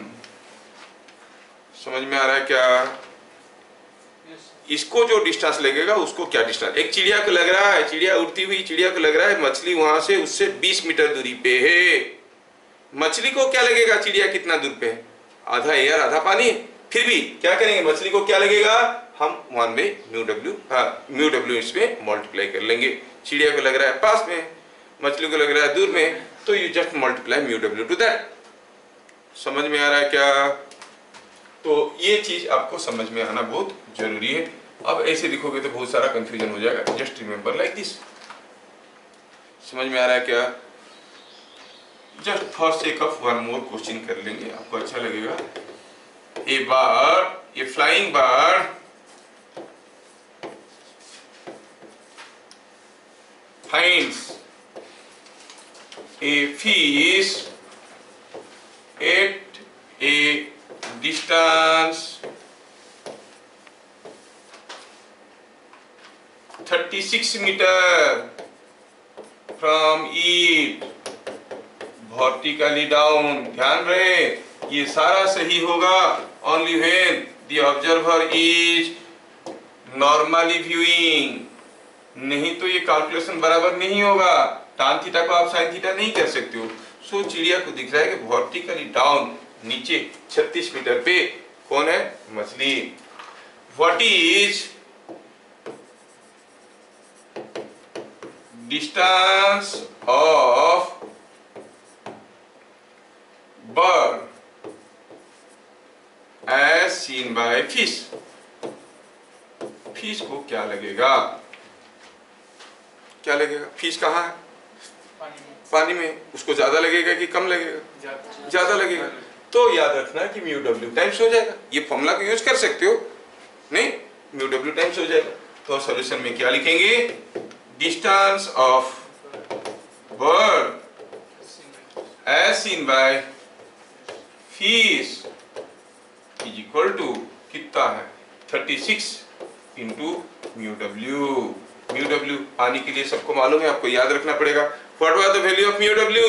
समझ में आ रहा है क्या? इसको जो डिस्टेंस लगेगा उसको क्या डिस्टेंस, एक चिड़िया को लग रहा है, चिड़िया उड़ती हुई चिड़िया को लग रहा है मछली वहां से उससे 20 मीटर दूरी पे है। मछली को क्या लगेगा चिड़िया कितना दूर पे है? आधा एयर आधा पानी। फिर भी क्या करेंगे, मछली को क्या लगेगा? हम 1 बाई म्यू w इसमें मल्टीप्लाई कर लेंगे। चिड़िया को लग रहा है पास में, मछली को लग रहा है दूर में, तो you just multiply mu w to that. समझ में आ रहा है क्या? तो ये चीज आपको समझ में आना बहुत जरूरी है। अब ऐसे लिखोगे तो बहुत सारा कंफ्यूजन हो जाएगा, जस्ट रिमेंबर लाइक दिस। समझ में आ रहा है क्या? Just for sake of one more question कर लेंगे, आपको अच्छा लगेगा। A bird, a flying bird finds a fish at a distance 36 meter from it vertically down। ध्यान रहे ये सारा सही होगा only when the observer is normally viewing, नहीं तो ये कैलकुलेशन बराबर नहीं होगा। tan थीटा को आप sin थीटा नहीं कह सकते हो। सो चिड़िया को दिख रहा है कि वर्टिकली डाउन नीचे 36 मीटर पे कौन है? मछली। What is distance of bird as seen by fish. Fish को क्या लगेगा? क्या लगेगा? फिश कहाँ है? पानी में। उसको ज्यादा लगेगा कि कम लगेगा? ज्यादा लगेगा। तो याद रखना कि म्यू डब्ल्यू टाइम्स हो जाएगा। ये फॉर्मूला को यूज कर सकते हो, नहीं म्यू डब्ल्यू टाइम्स हो जाएगा। तो सॉल्यूशन में क्या लिखेंगे? Distance of bird as seen by fish is equal to कितना है? 36 into mu W. Mu W पानी के लिए सबको मालूम है, आपको याद रखना पड़ेगा। What was the value of mu W?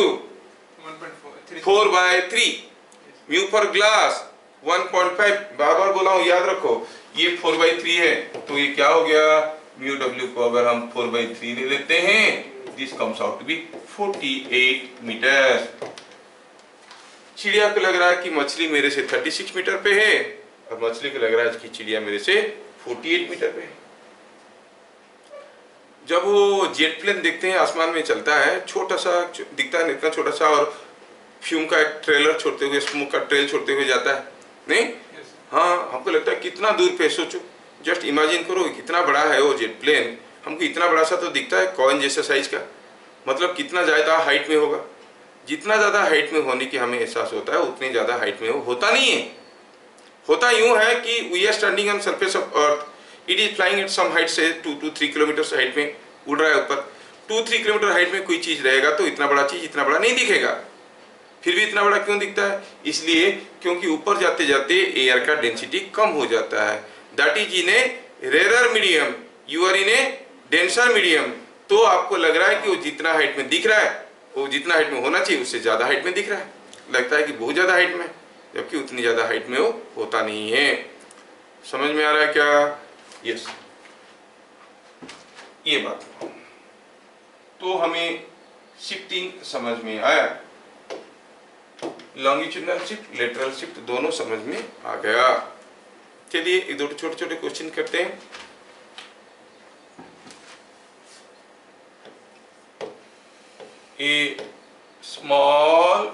4/3। Mu for glass 1.5। बार-बार बोला हूँ, याद रखो ये 4/3 है, तो ये क्या हो गया? म्यू डब्ल्यू को अगर हम 4/3 ले लेते हैं, this comes out to be 48 metre. चिड़िया को लग रहा है कि मछली मेरे से 36 मीटर पे है, और मछली को लग रहा है कि चिड़िया मेरे से 48 मीटर पे है। जब वो जेट प्लेन देखते हैं आसमान में चलता है, छोटा सा दिखता है, इतना छोटा सा, और फ्यूम का एक ट्रेलर छोड़ते हुए, स्मोक का ट्रेल छोड़ते हुए जाता है, नहीं? हाँ, हमको लगता है कितना दूर पे। सोचो, जस्ट इमेजिन करो कितना बड़ा है वो जेट प्लेन। हमको इतना बड़ा सा तो दिखता है, कॉइन जैसा साइज का, मतलब कितना ज़्यादा हाइट में होगा। जितना ज़्यादा हाइट में होने की हमें एहसास होता है, उतनी ज़्यादा हाइट में वो होता नहीं है। होता यूँ है कि we are standing on surface of earth, it is flying at some height से 2 to 3 किलोमीटर हाइट में उड़ रहा है ऊपर। 2-3 किलोमीटर हाइट में कोई चीज रहेगा तो इतना बड़ा चीज इतना बड़ा नहीं दिखेगा। फिर भी इतना बड़ा क्यों दिखता है? इसलिए क्योंकि ऊपर जाते जाते एयर का डेंसिटी कम हो जाता है। That is in a rare medium, you are in a denser medium. तो आपको लग रहा है कि वो जितना हाइट में दिख रहा है, वो जितना हाइट में होना चाहिए उससे ज्यादा हाइट में दिख रहा है। लगता है कि बहुत ज्यादा हाइट में, जबकि उतनी ज्यादा हाइट में वो होता नहीं है। समझ में आ रहा है क्या? यस, ये बात। तो हमें शिफ्टिंग समझ में आया, लॉन्गिट्यूडनल शिफ्ट, लेटरल शिफ्ट दोनों समझ में आ गया। चलिए एक दो छोटे छोटे क्वेश्चन करते हैं। A small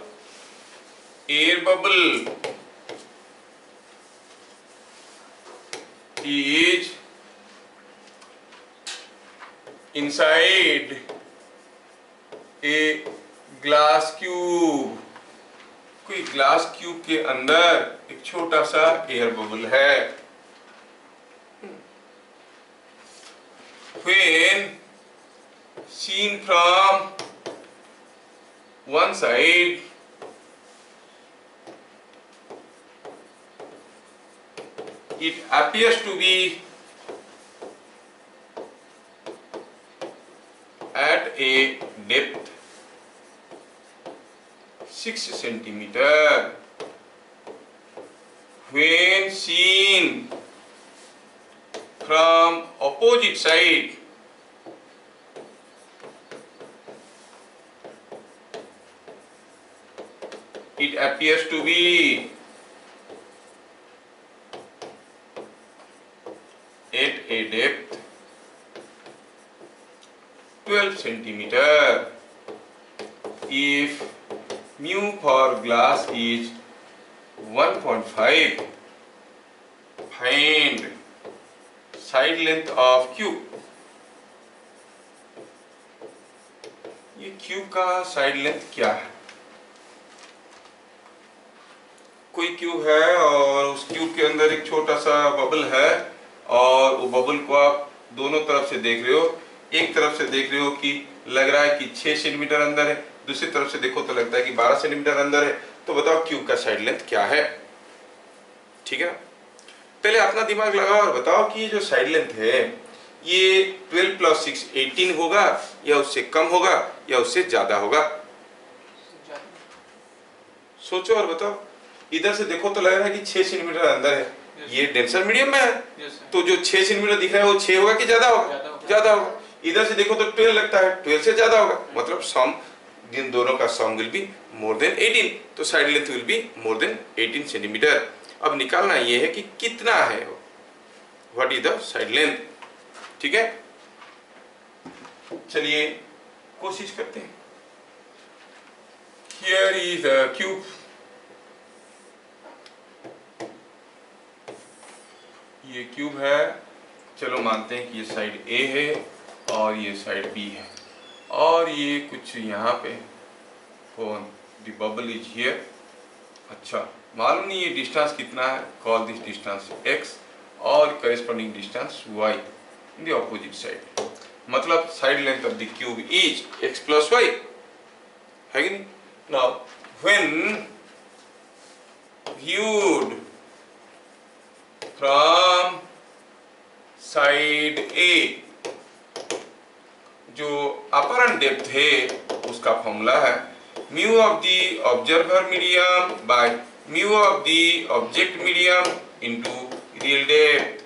air bubble is inside a glass cube। कोई ग्लास क्यूब के अंदर एक छोटा सा एयर बबल है। When seen from one side, it appears to be at a depth 6 centimeter. When seen from opposite side, it appears to be at a depth 12 centimeter. If mu for glass is 1.5, find side length of cube। ये cube का side length क्या है? कोई cube है और उस cube के अंदर एक छोटा सा बबल है और वो बबल को आप दोनों तरफ से देख रहे हो। एक तरफ से देख रहे हो कि लग रहा है कि 6 सेंटीमीटर अंदर है, दूसरी तरफ से देखो तो लगता है कि 12 सेंटीमीटर अंदर है। तो बताओ क्यूब का साइड लेंथ क्या है। ठीक है ना, पहले अपना दिमाग लगाओ और बताओ कि ये जो साइड लेंथ है ये 12 + 6 18 होगा या उससे कम होगा या उससे ज्यादा होगा। सोचो और बताओ। इधर से देखो तो लग रहा है कि 6 सेंटीमीटर अंदर है, ये डेंसर मीडियम में है, तो जो 6 सेंटीमीटर दिख रहा है वो 6 होगा कि ज्यादा होगा? ज्यादा होगा। इधर से देखो तो 12 लगता है, 12 से ज्यादा होगा, मतलब सम इन दोनों का सम विल बी मोर देन 18, तो side length will be more than 18 centimetre. अब निकालना ये है कि कितना है, what is the side length. ठीक है, चलिए कोशिश करते हैं। हियर इज द क्यूब, ये क्यूब है। चलो मानते हैं कि ये साइड ए है और ये साइड बी है और ये कुछ यहाँ पे द बबल इज हियर। अच्छा, मालूम नहीं ये डिस्टेंस कितना है, कॉल दिस डिस्टेंस x और corresponding distance y in the opposite side. मतलब side length of the cube is x + y, है कि नहीं। Now when viewed from side A, जो अपरेंट डेप्थ है उसका फॉर्मूला है mu of the observer medium by mu of the object medium into real depth,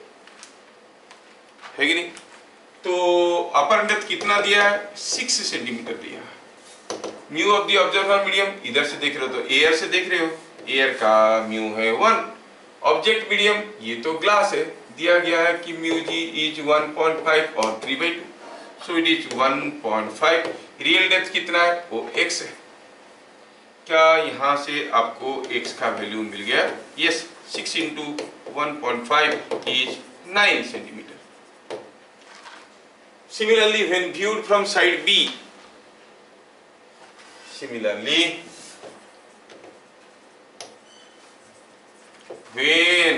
है कि नहीं। तो अपरेंट डेप्थ कितना दिया है, 6 सेंटीमीटर दिया है। Mu of the observer medium, इधर से देख रहे हो तो एयर से देख रहे हो, एयर का म्यू है 1। ऑब्जेक्ट मीडियम ये तो ग्लास है, दिया गया है कि म्यू जी इज 1.5 और 3/2, सो इट इज 1.5। रियल डेप्थ कितना है, वो x है। क्या यहाँ से आपको x का वैल्यू मिल गया? Yes, 6 × 1.5 is 9 centimetre. Similarly when viewed from side B, similarly when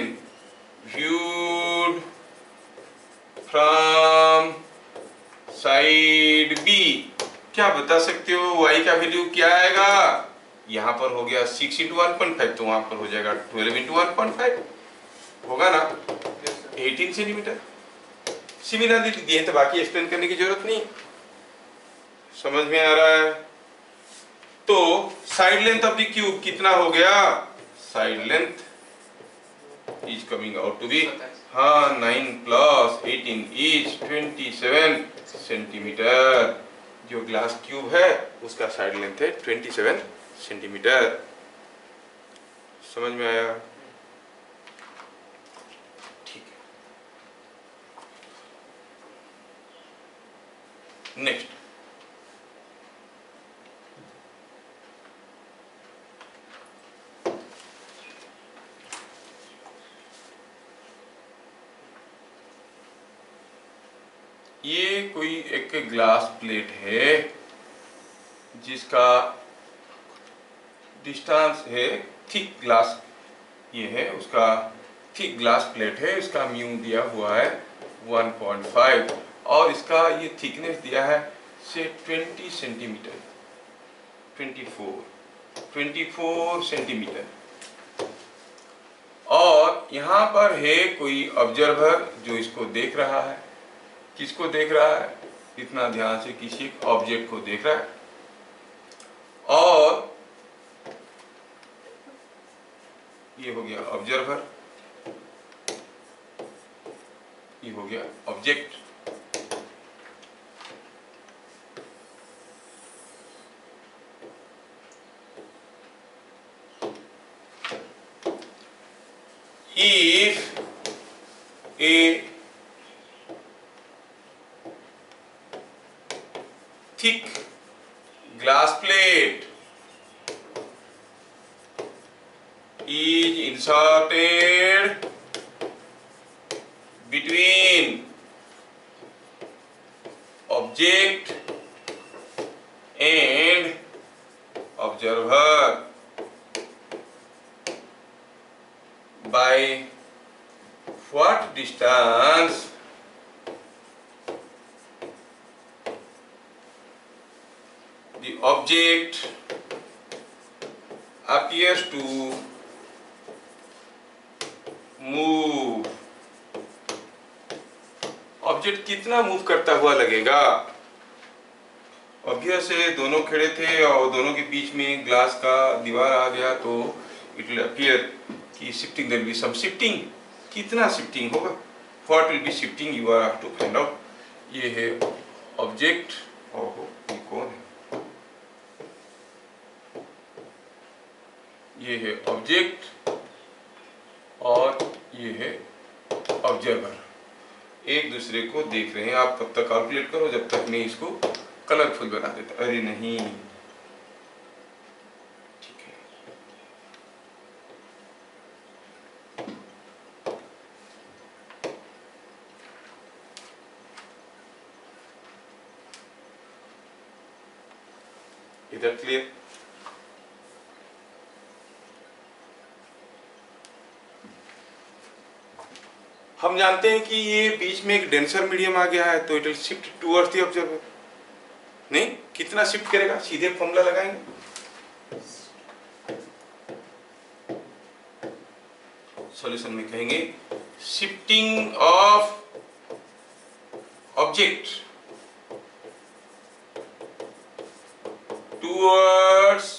viewed from side B, क्या बता सकते हो y का वैल्यू क्या आएगा? यहाँ पर हो गया 6 × 1.5, तो वहां पर हो जाएगा 12 × 1.5, होगा ना 18 सेंटीमीटर। सिमिलरली दिए तो बाकी एक्सप्लेन करने की जरूरत नहीं, समझ में आ रहा है। तो side length of the cube कितना हो गया? Side length is coming out to be 9 + 18 इज 27 सेंटीमीटर। जो ग्लास क्यूब है उसका साइड लेंथ है 27 सेंटीमीटर। समझ में आया? ठीक है, नेक्स्ट। ये कोई एक ग्लास प्लेट है जिसका डिस्टेंस है, थिक ग्लास ये है, उसका थिक ग्लास प्लेट है, इसका म्यू दिया हुआ है 1.5 और इसका ये थिकनेस दिया है से 20 सेंटीमीटर, 24 सेंटीमीटर। और यहाँ पर है कोई ऑब्जर्वर जो इसको देख रहा है। किसको देख रहा है? इतना ध्यान से किसी एक ऑब्जेक्ट को देख रहा है। और ये हो गया ऑब्जर्वर, ये हो गया object. If a thick glass plate is inserted between object and observer, by what distance the object appears to move, object कितना मूव करता हुआ लगेगा। ऑब्वियस है दोनों खड़े थे और दोनों के बीच में ग्लास का दीवार आ गया तो इट विल अपीयर कि shifting, there will be some shifting, कितना शिफ्टिंग होगा, what will be shifting, you are have to find out. ये है ऑब्जेक्ट, ओहो ये कौन है, ये है ऑब्जेक्ट और ये है ऑब्जर्वर, एक दूसरे को देख रहे हैं। आप तब तक कैलकुलेट करो जब तक मैं इसको कलरफुल बना देता। अरे नहीं, ठीक है, इधर क्लियर। हम जानते हैं कि ये बीच में एक डेंसर मीडियम आ गया है तो it will shift towards the observer. नहीं, कितना शिफ्ट करेगा, सीधे फॉर्मूला लगाएंगे, सॉल्यूशन में कहेंगे shifting of object towards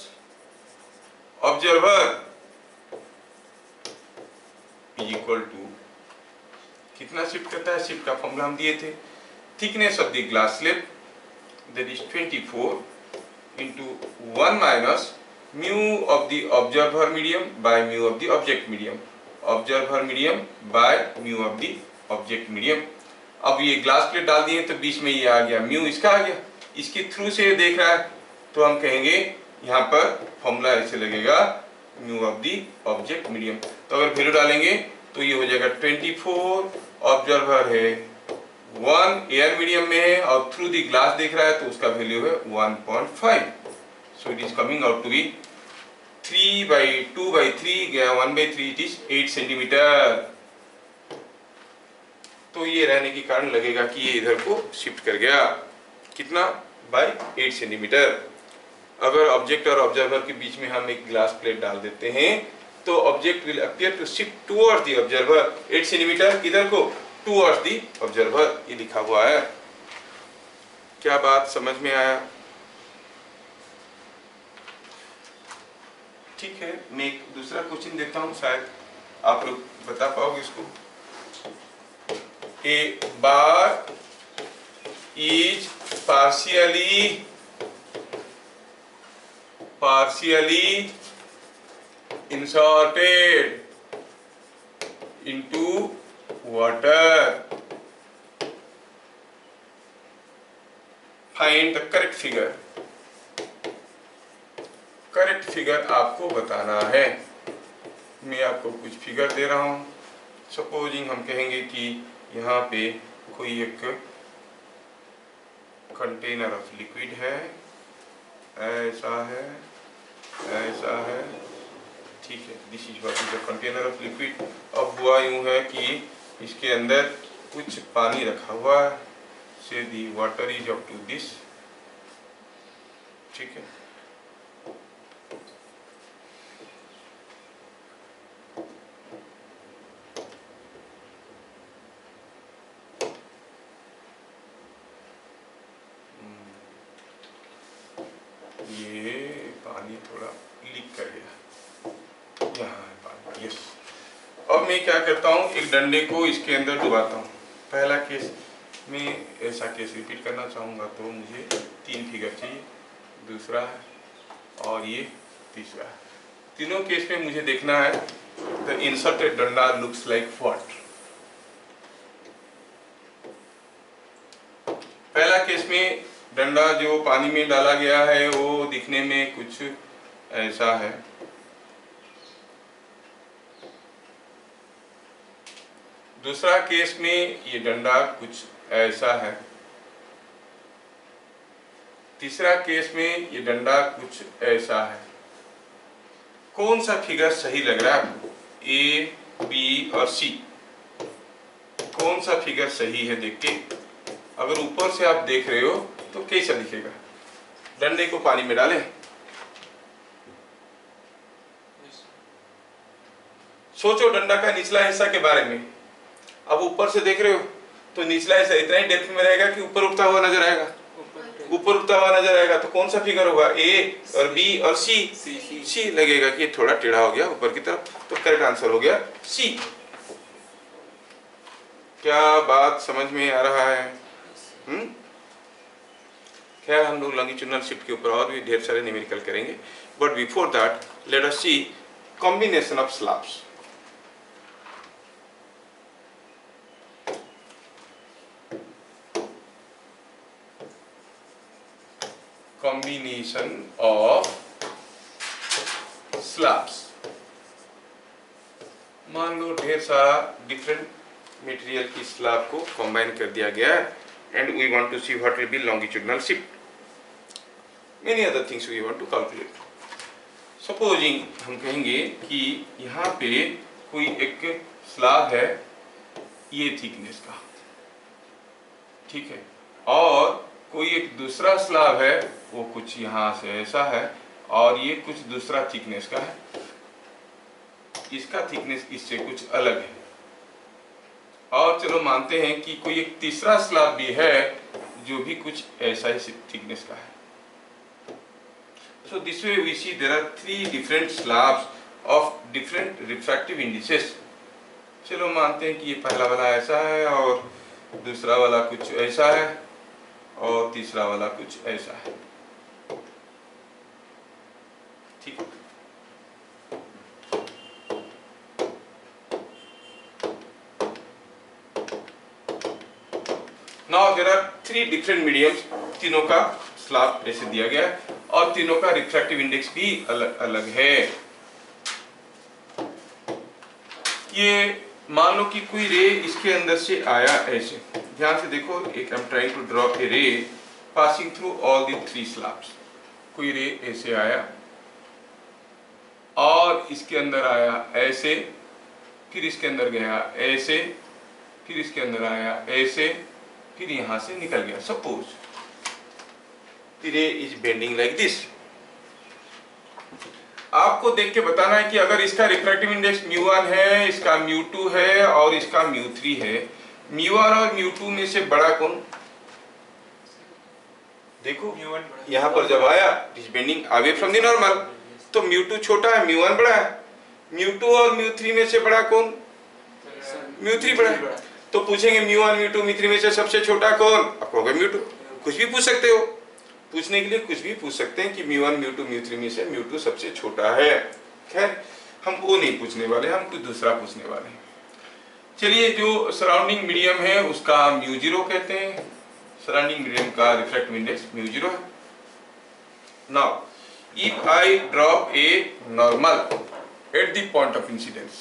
observer is equal to, कितना शिफ्ट करता है, शिफ्ट का फॉर्मूला हम दिए थे, thickness of the glass slip that is 24 into 1 minus mu of the observer medium by mu of the object medium, observer medium by mu of the object medium। अब ये glass plate डाल दिए तो बीच में ये आ गया, म्यू इसका आ गया, इसके थ्रू से देख रहा है तो हम कहेंगे यहाँ पर फॉर्मूला ऐसे लगेगा mu of the object medium. तो अगर वैल्यू डालेंगे तो ये हो जाएगा 24, ऑब्जर्वर है 1, एयर मीडियम में है और थ्रू दी ग्लास देख रहा है तो उसका वैल्यू है 1.5, so it is coming out to be 3/2/3 गया 1/3, इट इज 8 सेंटीमीटर। तो ये रहने के कारण लगेगा कि ये इधर को शिफ्ट कर गया, कितना, बाय 8 सेंटीमीटर। अगर ऑब्जेक्ट और ऑब्जर्वर के बीच में हम एक ग्लास प्लेट डाल देते हैं तो object will appear to shift towards the observer 8 centimetre, इधर को टुवर्ड्स द ऑब्जर्वर, ये लिखा हुआ है। क्या बात समझ में आया? ठीक है, मैं एक दूसरा क्वेश्चन देता हूं, शायद आप लोग बता पाओगे इसको। A bar is partially inserted into water. Find the correct figure. Correct figure आपको बताना है। मैं आपको कुछ फिगर दे रहा हूं। सपोजिंग हम कहेंगे कि यहाँ पे कोई एक कंटेनर ऑफ लिक्विड है, ऐसा है, ऐसा है, ठीक है, this is what is the container of liquid. अब हुआ यूं है कि इसके अंदर कुछ पानी रखा हुआ है, से the water is up to this, ठीक है। ये पानी थोड़ा लीक कर गया, यहाँ है पानी, यस। अब मैं क्या करता हूँ, एक डंडे को इसके अंदर डुबाता हूँ। पहला केस में ऐसा केस रिपीट करना चाहूँगा तो मुझे 3 फिगर चाहिए, दूसरा है और ये तीसरा है। तीनों केस में मुझे देखना है द इंसर्टेड डंडा लुक्स लाइक व्हाट। पहला केस में डंडा जो पानी में डाला गया है वो दिखने में कुछ ऐसा है, दूसरा केस में ये डंडा कुछ ऐसा है, तीसरा केस में ये डंडा कुछ ऐसा है। कौन सा फिगर सही लग रहा है आपको? ए बी और सी, कौन सा फिगर सही है देख के, अगर ऊपर से आप देख रहे हो तो कैसा दिखेगा? डंडे को पानी में डालें, सोचो डंडा का निचला हिस्सा के बारे में। अब ऊपर से देख रहे हो तो निचला हिस्सा इतना ही डेप्थ में रहेगा कि ऊपर उठता हुआ नजर आएगा? ऊपर उठता हुआ नजर आएगा। तो कौन सा फिगर होगा? ए और बी और सी लगेगा कि थोड़ा टेढ़ा हो गया ऊपर की तरफ, तो करेक्ट आंसर हो गया सी। क्या बात समझ में आ रहा है? खैर हम लोग लॉन्गिट्यूडिनल शिफ्ट के ऊपर और भी ढेर सारे न्यूमेरिकल करेंगे, but before that let us see combination of slabs. combination of slabs। मान लो ढेर सारा डिफरेंट मटेरियल की स्लैब को कंबाइन कर दिया गया है, and we want to see what will be longitudinal shift, many other things we want to calculate. Supposing हम कहेंगे कि यहाँ पे कोई एक स्लैब है ये थिकनेस का, ठीक है, और कोई एक दूसरा स्लैब है वो कुछ यहाँ से ऐसा है और ये कुछ दूसरा थिकनेस का है, इसका थिकनेस इससे कुछ अलग है, और चलो मानते हैं कि कोई एक तीसरा स्लैब भी है जो भी कुछ ऐसा ही थिकनेस का है। So this way we see there are 3 different slabs of different refractive indices. चलो मानते हैं कि ये पहला वाला ऐसा है और दूसरा वाला कुछ ऐसा है और तीसरा वाला कुछ ऐसा है, ठीक है। Now there are 3 different mediums, तीनों का स्लैब ऐसे दिया गया है और तीनों का रिफ्रैक्टिव इंडेक्स भी अलग अलग है। ये मान लो कि कोई रे इसके अंदर से आया ऐसे, ध्यान से देखो, एक I am trying to draw a ray passing through all the 3 slabs. कोई रे ऐसे आया और इसके अंदर आया ऐसे, फिर इसके अंदर गया ऐसे, फिर इसके अंदर आया ऐसे, फिर यहां से निकल गया। Suppose the ray is bending like this. आपको देख के बताना है कि अगर इसका रिफ्रैक्टिव इंडेक्स μ1 है, इसका μ2 है और इसका μ3 है, μ1 और μ2 में से बड़ा कौन? देखो यहाँ पर जब आया is bending away from the normal, तो μ2 छोटा है, μ1 बड़ा है। μ2 और μ3 में से बड़ा कौन? μ3 बड़ा है। तो पूछेंगे μ1 μ2 μ3 में से सबसे छोटा कौन? आप कहोगे μ2। कुछ भी पूछ सकते हो, पूछने के लिए कुछ भी पूछ सकते हैं कि μ1 μ2 μ3 में से μ2 सबसे छोटा है। खैर हम वो नहीं पूछने वाले, हम कुछ दूसरा पूछने वाले हैं। चलिए, जो सराउंडिंग मीडियम है उसका μ0 कहते हैं, सराउंडिंग मीडियम का रिफ्रैक्टिव इंडेक्स μ0 है। Now if I drop a normal at the point of incidence,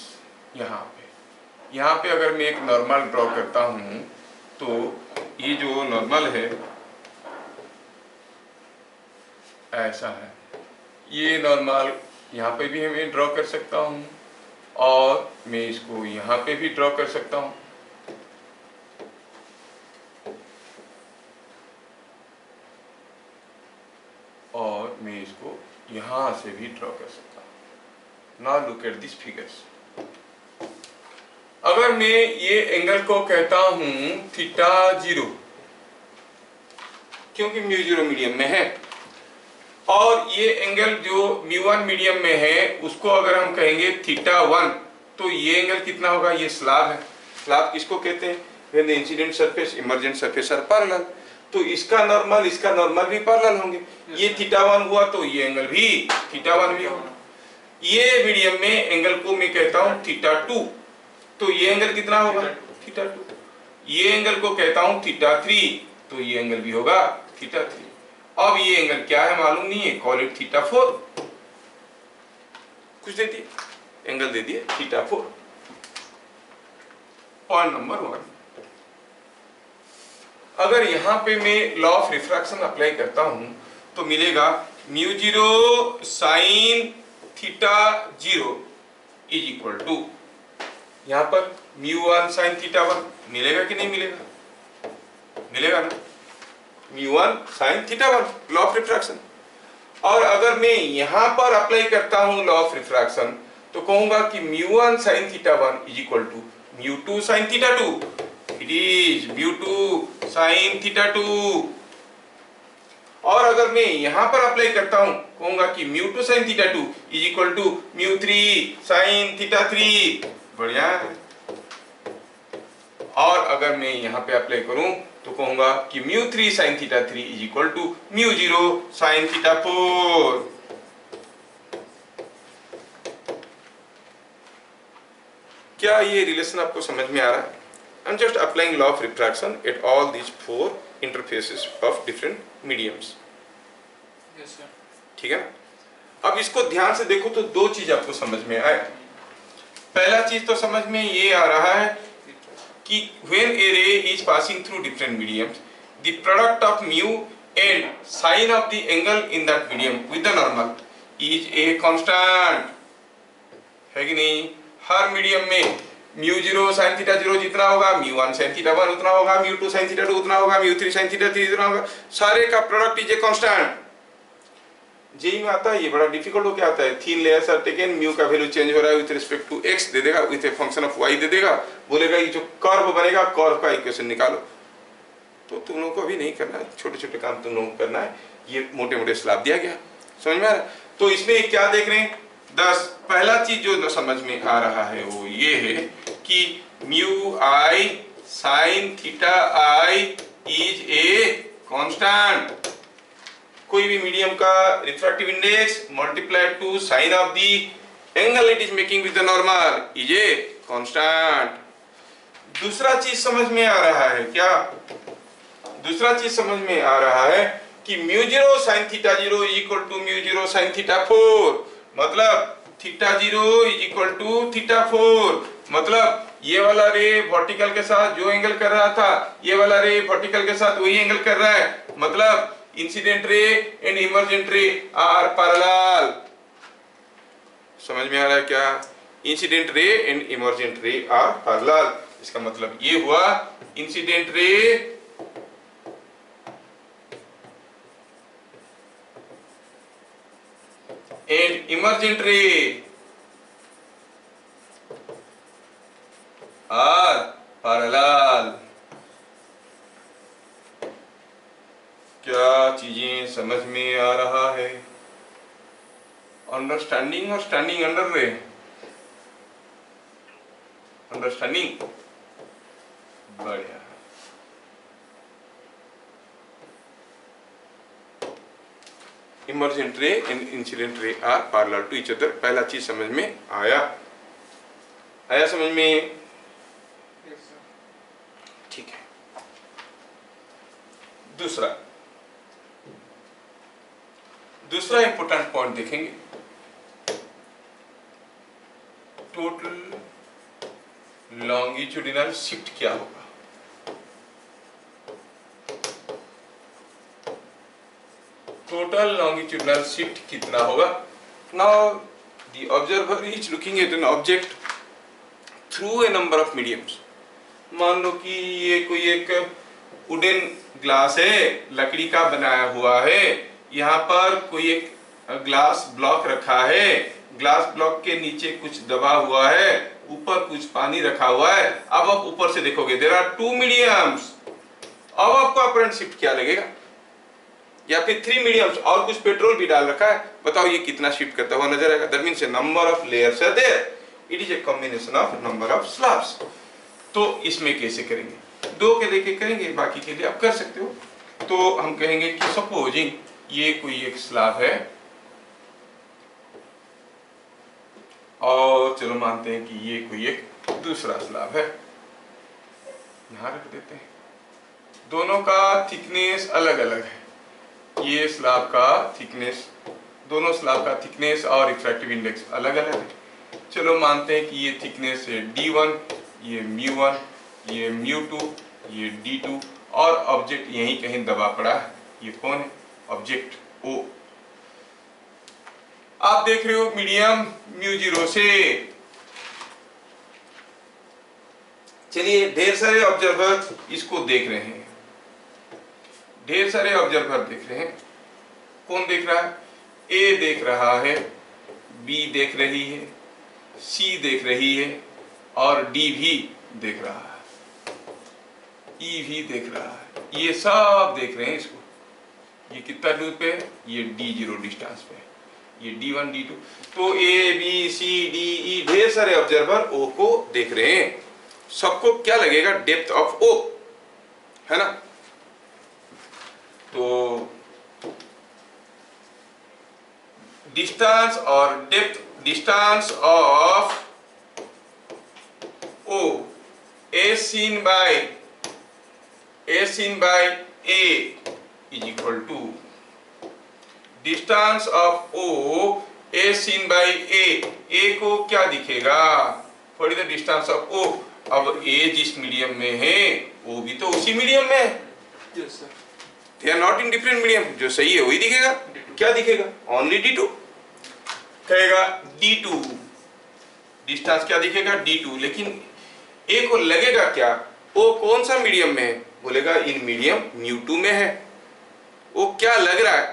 यहाँ पे अगर मैं एक नॉर्मल ड्रॉ करता हूं तो ये जो नॉर्मल है ऐसा है, ये नॉर्मल यहाँ पे भी मैं ड्रॉ कर सकता हूँ और मैं इसको यहाँ पे भी ड्रॉ कर सकता हूँ। और मैं इसको यहाँ से भी ड्रॉ कर सकता हूँ। Now look at this figures. अगर मैं ये एंगल को कहता हूँ θ0, क्योंकि μ0 मीडियम में है, और ये एंगल जो μ1 मीडियम में है उसको अगर हम कहेंगे θ1, तो ये एंगल कितना होगा? ये स्लैब है। स्लैब किसको कहते हैं? When the incident surface, emergent surface are parallel, तो इसका नॉर्मल भी पैरेलल होंगे। ये θ1 हुआ तो ये एंगल भी θ1 भी होगा। ये मीडियम में एंगल को मैं कहता हूँ θ2, तो ये एंगल कितना होगा? θ2। ये एंगल को कहता हूँ θ3, तो ये एंगल भी होगा θ3। अब ये एंगल क्या है मालूम नहीं है, कॉल इट θ4। कुछ दे दिए, एंगल दे दिए θ4। Point number 1। अगर यहां पे मैं लॉ ऑफ रिफ्रैक्शन अप्लाई करता हूं तो मिलेगा μ0 sin θ0 इज इक्वल टू यहाँ पर μ1 sin θ1 मिलेगा कि नहीं मिलेगा? मिलेगा ना, μ1 sin θ1 लॉ ऑफ रिफ्रैक्शन। और अगर मैं यहाँ पर अप्लाई करता हूँ लॉ ऑफ रिफ्रैक्शन तो कहूंगा कि μ1 sin θ1 is equal to μ2 sin θ2। It is μ2 sin θ2। और अगर मैं यहाँ पर अप्लाई करता हूँ कहूंगा कि μ2 sin θ2 is equal to μ3 sin θ3। बढ़िया है। और अगर मैं यहाँ पे अप्लाई करूं तो कहूंगा कि μ3 sin θ3 is equal to μ0 sin θ4। क्या ये रिलेशन आपको समझ में आ रहा है? I am just applying law of refraction at all these 4 interfaces of different mediums. ठीक है ना। अब इसको ध्यान से देखो तो दो चीज आपको समझ में आए। पहला चीज तो समझ में ये आ रहा है कि when a ray is passing through different mediums, the product of mu and sine of the angle in that medium with the normal is a constant। है कि नहीं? हर मीडियम में μ0 sin θ0 जितना होगा, μ1 sin θ1 उतना होगा, μ2 sin θ2 उतना होगा, μ3 sin θ3 उतना होगा। सारे का product is a constant. JEE में आता है ये बड़ा डिफिकल्ट हो क्या आता है, थीन लेयर्स आर टेकन, म्यू का वैल्यू चेंज हो रहा है विद रिस्पेक्ट टू x दे देगा, with a function of y दे देगा, बोलेगा ये जो कर्व बनेगा कर्व का इक्वेशन निकालो। तो तुम लोगों को अभी नहीं करना है, छोटे छोटे काम तुम लोगों को करना है। ये मोटे मोटे स्लैब दिया गया, समझ में आ रहा है? तो इसमें क्या देख रहे हैं 10। पहला चीज जो समझ में आ रहा है वो ये है कि mu I sine theta I is a constant. कोई भी मीडियम का refractive index multiplied to sine of the angle it is making with the normal is a constant. दूसरा चीज समझ में आ रहा है क्या? दूसरा चीज समझ में आ रहा है कि μ0 sin θ0 is equal to μ0 sin θ4। मतलब θ0 इज इक्वल टू θ4। मतलब ये वाला रे वर्टिकल के साथ जो एंगल कर रहा था, ये वाला रे वर्टिकल के साथ वही एंगल कर रहा है। मतलब incident ray and emergent ray are parallel. समझ में आ रहा है क्या? Incident ray and emergent ray are parallel. इसका मतलब ये हुआ incident ray and emergent ray are parallel. क्या चीजें समझ में आ रहा है? अंडरस्टैंडिंग और स्टैंडिंग अंडर रे, अंडरस्टैंडिंग बढ़िया। Emergent ray and incident ray are parallel to each other. पहला चीज समझ में आया? आया समझ में? ठीक है। दूसरा इंपॉर्टेंट पॉइंट देखेंगे, टोटल लॉन्गिट्यूडिनल शिफ्ट क्या होगा। टोटल लॉन्गिट्यूडिनल शिफ्ट कितना होगा? Now the observer is looking at an object through a number of mediums. मान लो कि ये कोई एक वुडन ग्लास है, लकड़ी का बनाया हुआ है। यहाँ पर कोई एक ग्लास ब्लॉक रखा है, ग्लास ब्लॉक के नीचे कुछ दबा हुआ है, ऊपर कुछ पानी रखा हुआ है। अब आप ऊपर से देखोगे देयर आर 2 मीडियम्स। अब आपको अपरेंट शिफ्ट क्या लगेगा? या फिर 3 मीडियम्स और कुछ पेट्रोल भी डाल रखा है। बताओ ये कितना शिफ्ट करता हुआ नजर आएगा? That means number of layers are there, it is a combination of number of slabs. तो इसमें कैसे करेंगे? 2 के लेके करेंगे, बाकी के लिए आप कर सकते हो। तो हम कहेंगे कि सपोजिंग ये कोई एक स्लैब है और चलो मानते हैं कि ये कोई एक दूसरा स्लैब है, यहां रख देते हैं। दोनों का थिकनेस अलग अलग है। ये स्लैब का थिकनेस, दोनों स्लैब का थिकनेस और रिफ्रैक्टिव इंडेक्स अलग अलग है। चलो मानते हैं कि ये थिकनेस है d1, ये μ1, ये μ2, ये d2 और ऑब्जेक्ट यहीं कहीं दबा पड़ा है। ये कौन है? Object O। आप देख रहे हो मीडियम μ0 से चलिए ढेर सारे ऑब्जर्वर इसको देख रहे हैं, ढेर सारे ऑब्जर्वर देख रहे हैं। कौन देख रहा है? ए देख रहा है, बी देख रही है, सी देख रही है और डी भी देख रहा है, ई भी देख रहा है। ये सब देख रहे हैं इसको। ये कितना दूर पे है? ये D0 डिस्टेंस पे है, ये D1 D2। तो A B C D E ढेर सारे ऑब्जर्वर ओ को देख रहे हैं। सबको क्या लगेगा? डेप्थ ऑफ ओ, है ना? तो डिस्टेंस और depth, distance of O as seen by A is equal to distance of O as seen by A को क्या दिखेगा? what is the distance of O? अब A जिस मीडियम में है O भी तो उसी मीडियम में है। Yes, sir. They are not in different medium। जो सही है वही दिखेगा। क्या दिखेगा? Only D2 कहेगा। D2 डिस्टेंस क्या दिखेगा? D2। लेकिन ए को लगेगा क्या? ओ कौन सा मीडियम में है? बोलेगा इन मीडियम μ2 में है। वो क्या लग रहा है?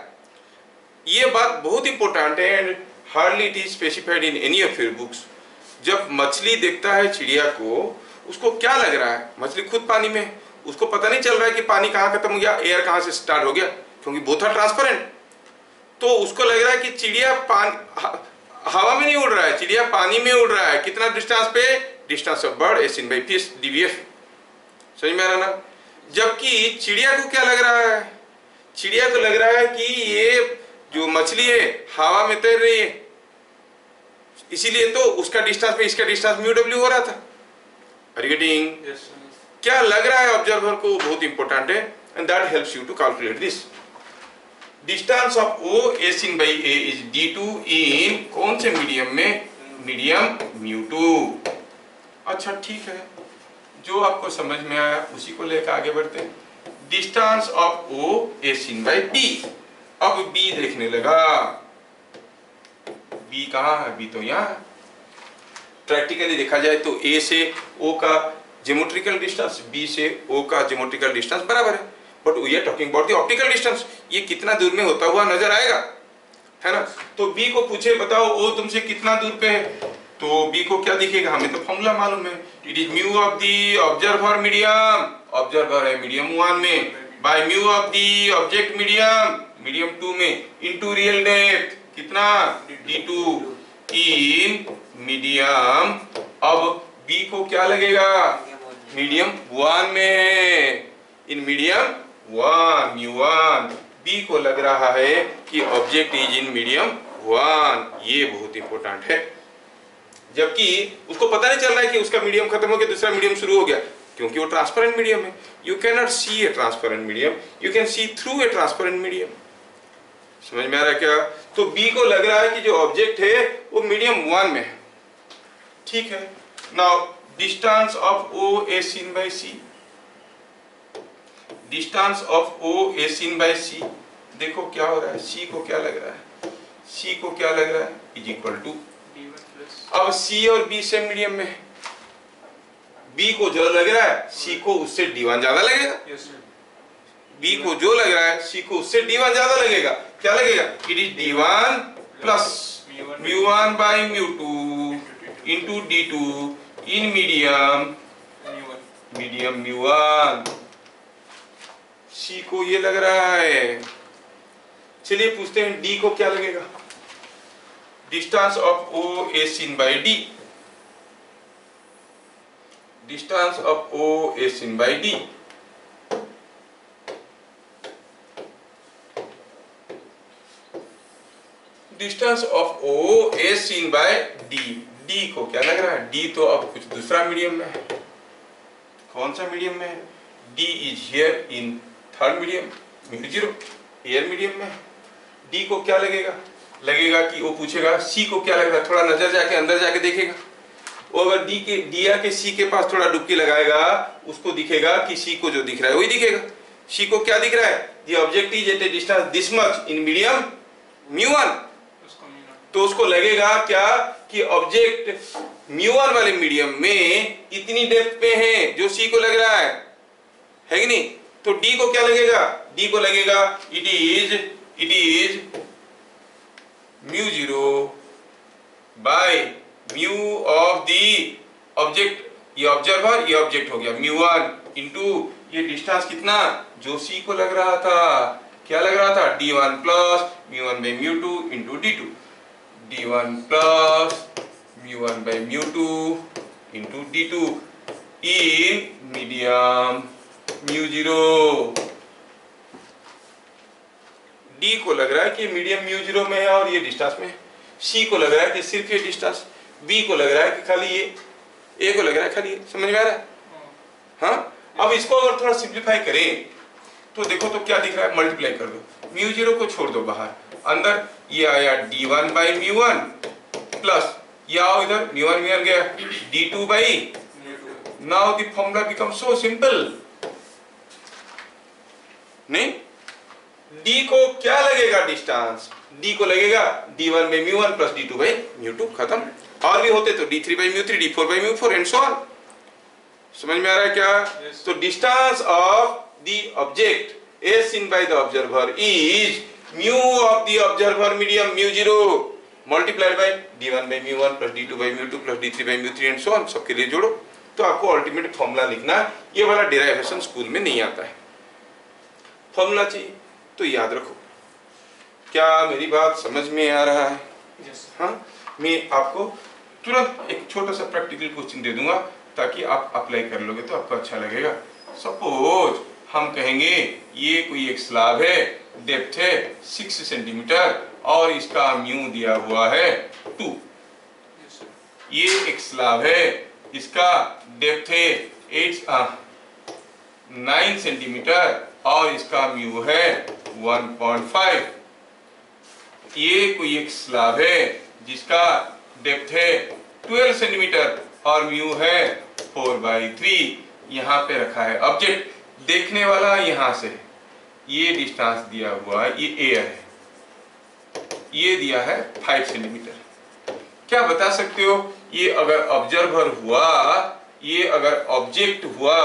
ये बात बहुत इंपॉर्टेंट है and hardly it is specified in any of your books. जब मछली देखता है चिड़िया को, उसको क्या लग रहा है? मछली खुद पानी में, उसको पता नहीं चल रहा है कि पानी कहाँ खत्म हो गया, एयर कहाँ से स्टार्ट हो गया, क्योंकि बोथ आर ट्रांसपेरेंट। तो उसको लग रहा है कि चिड़िया हवा में नहीं उड़ रहा है, चिड़िया पानी में उड़ रहा है। कितना डिस्टेंस पे? Distance of bird S in by fish DVF। समझ में आ रहा ना? जबकि चिड़िया को क्या लग रहा है? चिड़िया को लग रहा है कि ये जो मछली है हवा में तैर रही है, इसीलिए तो उसका डिस्टेंस पे इसका डिस्टेंस μW हो रहा था। Are you getting? Yes, sir. क्या लग रहा है ऑब्जर्वर को, बहुत इंपॉर्टेंट है and that helps you to calculate this. Distance of O as seen by A is D2 in कौन से मीडियम में? मीडियम μ2। अच्छा ठीक है, जो आपको समझ में आया उसी को लेकर आगे बढ़ते हैं। Distance of O as seen by B। अब B देखने लगा। B कहाँ है? B तो यहाँ है। प्रैक्टिकली देखा जाए तो A से O का ज्योमेट्रिकल डिस्टेंस B से O का ज्योमेट्रिकल डिस्टेंस बराबर है, but we are talking about the optical distance. ये कितना दूर में होता हुआ नजर आएगा, है ना? तो B को पूछे बताओ O तुमसे कितना दूर पे है, तो B को क्या दिखेगा? हमें तो फॉर्मूला मालूम है, it is mu of the observer medium, observer है मीडियम 1 में, bye mu of the object medium 2 में, इनटू रियल डेप्थ कितना? D2 in medium. अब B को क्या लगेगा? मीडियम 1 में, इन मीडियम 1 μ1। B को लग रहा है कि ऑब्जेक्ट इज इन मीडियम 1। ये बहुत इंपॉर्टेंट है। जबकि उसको पता नहीं चल रहा है कि उसका मीडियम खत्म हो गया, दूसरा मीडियम शुरू हो गया, क्योंकि वो ट्रांसपेरेंट मीडियम है। You can not see a transparent medium, you can see through a transparent medium. समझ में आ रहा है क्या? तो B को लग रहा है कि जो ऑब्जेक्ट है वो मीडियम 1 में है। ठीक है। Now distance of O as seen by C, distance of O as seen by C, देखो क्या हो रहा है? C को क्या लग रहा है? C को क्या लग रहा है? इज इक्वल टू अब C और B सेम मीडियम में है। B को जो लग रहा है C को उससे D1 ज्यादा लगेगा। Yes, sir. B को जो लग रहा है C को उससे D1 ज्यादा लगेगा। क्या लगेगा? It is D1 plus μ1 by μ2 into D2 in medium μ1। C को ये लग रहा है। चलिए पूछते हैं D को क्या लगेगा? Distance of O as seen by D, distance of O as seen by D, distance of O as seen by D। D को क्या लग रहा है? D तो अब कुछ दूसरा मीडियम में है। कौन सा मीडियम में है? D is here in third medium μ0, air medium में। D को क्या लगेगा? लगेगा कि वो पूछेगा C को क्या लगेगा, थोड़ा नजर जाके अंदर जाके देखेगा। वो अगर D आके C के पास थोड़ा डुबकी लगाएगा, उसको दिखेगा कि C को जो दिख रहा है वही दिखेगा। C को क्या दिख रहा है? The object is at a distance this much in medium μ1। तो उसको लगेगा क्या कि ऑब्जेक्ट म्यू1 वाले मीडियम में इतनी डेप्थ पे है जो सी को लग रहा है कि नहीं, तो डी को क्या लगेगा, डी को लगेगा it is mu zero by mu of the object, ये ऑब्जर्वर ये ऑब्जेक्ट हो गया, म्यू1 इंटू ये डिस्टेंस कितना जो सी को लग रहा था, क्या लग रहा था, d1 plus mu one by mu two into d2, d1 plus mu one by mu two into d2 in medium mu zero. D को लग रहा है कि मीडियम म्यू जीरो में है और ये डिस्टेंस में है, सी को लग रहा है कि सिर्फ ये डिस्टेंस, बी को लग रहा है कि खाली ये, ए को लग रहा है खाली ये, समझ में आ रहा है? हाँ, अब इसको अगर थोड़ा सिंप्लीफाई करें तो देखो तो क्या दिख रहा है, मल्टीप्लाई कर दो, म्यू जीरो को छोड़ दो बाहर, अंदर ये आया d1 बाई म्यू1 प्लस ये आओ इधर म्यू1 गया d2 by, now the formula become so simple. नहीं, d को क्या लगेगा डिस्टेंस, d को लगेगा d1 by mu one plus d2 by mu two, खत्म। और भी होते तो d3 बाई म्यू3, d4 बाई म्यू4 एंड सो ऑन। समझ में आ रहा है क्या? तो distance of the object as seen by the observer is mu of the observer medium mu zero multiplied by d1 by mu one plus d2 by mu two plus d3 by म्यू3 and so on. सबके लिए जोड़ो तो आपको ultimate formula लिखना, ये वाला derivation school में नहीं आता है, फॉर्मूला चाहिए तो याद रखो। क्या मेरी बात समझ में आ रहा है? हाँ, मैं आपको तुरंत एक छोटा सा प्रैक्टिकल क्वेश्चन दे दूंगा ताकि आप अप्लाई कर लोगे तो आपको अच्छा लगेगा। सपोज हम कहेंगे ये कोई एक स्लैब है, डेप्थ है 6 सेंटीमीटर और इसका म्यू दिया हुआ है 2। ये एक स्लैब है, इसका डेप्थ है 9 सेंटीमीटर और इसका म्यू है 1.5। ये कोई एक स्लैब है जिसका डेप्थ है 12 सेंटीमीटर और म्यू है 4/3। यहाँ पे रखा है ऑब्जेक्ट, देखने वाला यहाँ से ये डिस्टेंस दिया हुआ है, ये एयर है, ये दिया है 5 सेंटीमीटर। क्या बता सकते हो ये अगर ऑब्जर्वर हुआ, ये अगर ऑब्जेक्ट हुआ,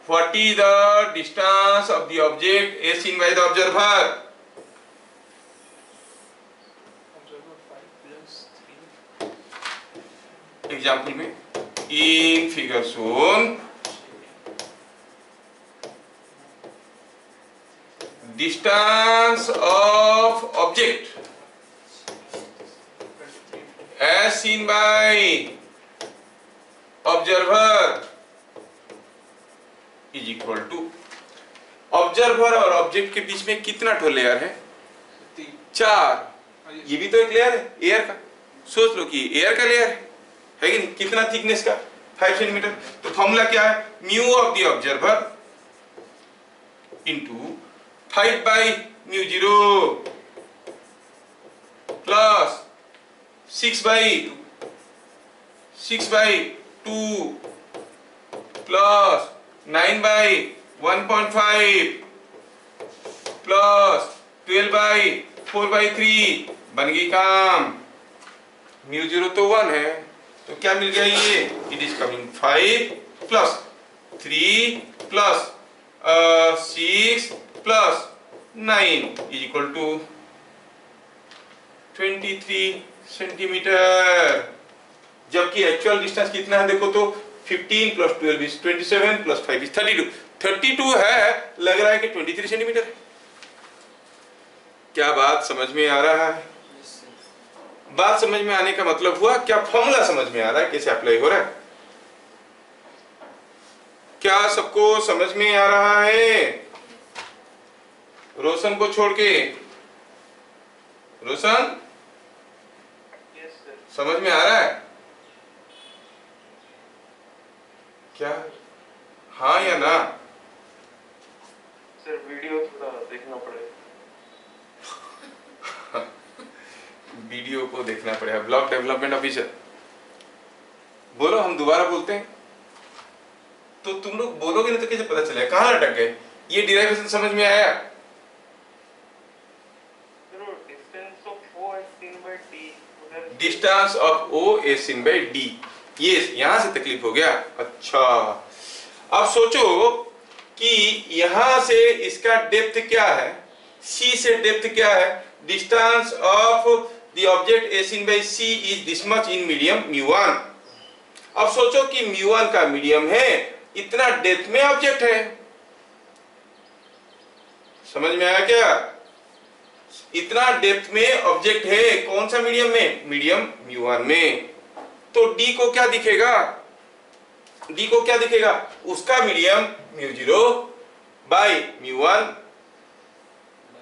what is the distance of the object as seen by the observer? Example में in figure shown distance of object as seen by observer is equal to, observer और ऑब्जेक्ट के बीच में कितना ठो लेयर है? 4। ये भी तो एक लेयर है एयर का, सोच लो कि एयर का लेयर है कि नहीं? कितना थिकनेस का? 5 सेंटीमीटर। तो फॉर्मूला क्या है? Mu of the observer into 5 by mu zero plus 6 by 2 plus 9 by 1.5 plus 12 by 4/3। बन गई काम। म्यू जीरो तो 1 है तो क्या मिल गया ये? It is coming 5 plus 3 plus 6 plus 9 is equal to 23 centimetre. जबकि एक्चुअल डिस्टेंस कितना है देखो तो 15 प्लस 12 इज 27 प्लस 5 इज 32। 32 है, लग रहा है कि 23 सेंटीमीटर। क्या बात समझ में आ रहा है? बात समझ में आने का मतलब हुआ क्या फॉर्मूला समझ में आ रहा है, कैसे अप्लाई हो रहा है? क्या सबको समझ में आ रहा है? रोशन को छोड़ के। रोशन समझ में आ रहा है क्या? हाँ या ना? सर वीडियो थोड़ा देखना पड़ेगा। वीडियो को देखना पड़ेगा। ब्लॉक डेवलपमेंट ऑफिसर बोलो, हम दोबारा बोलते हैं तो तुम लोग बोलोगे नहीं तो कैसे पता चलेगा कहाँ अटक गए? ये डिराइवेशन समझ में आया? Distance of O is seen by D। ये यहां से तकलीफ हो गया। अच्छा, अब सोचो कि यहां से इसका डेप्थ क्या है, सी से डेप्थ क्या है, distance of the object a seen by C is this much in medium mu one. अब सोचो कि म्यू1 का मीडियम है, इतना डेप्थ में ऑब्जेक्ट है, समझ में आया क्या? इतना डेप्थ में ऑब्जेक्ट है, कौन सा मीडियम में? मीडियम म्यू1 में। तो डी को क्या दिखेगा? डी को क्या दिखेगा? उसका मीडियम म्यू0 by mu one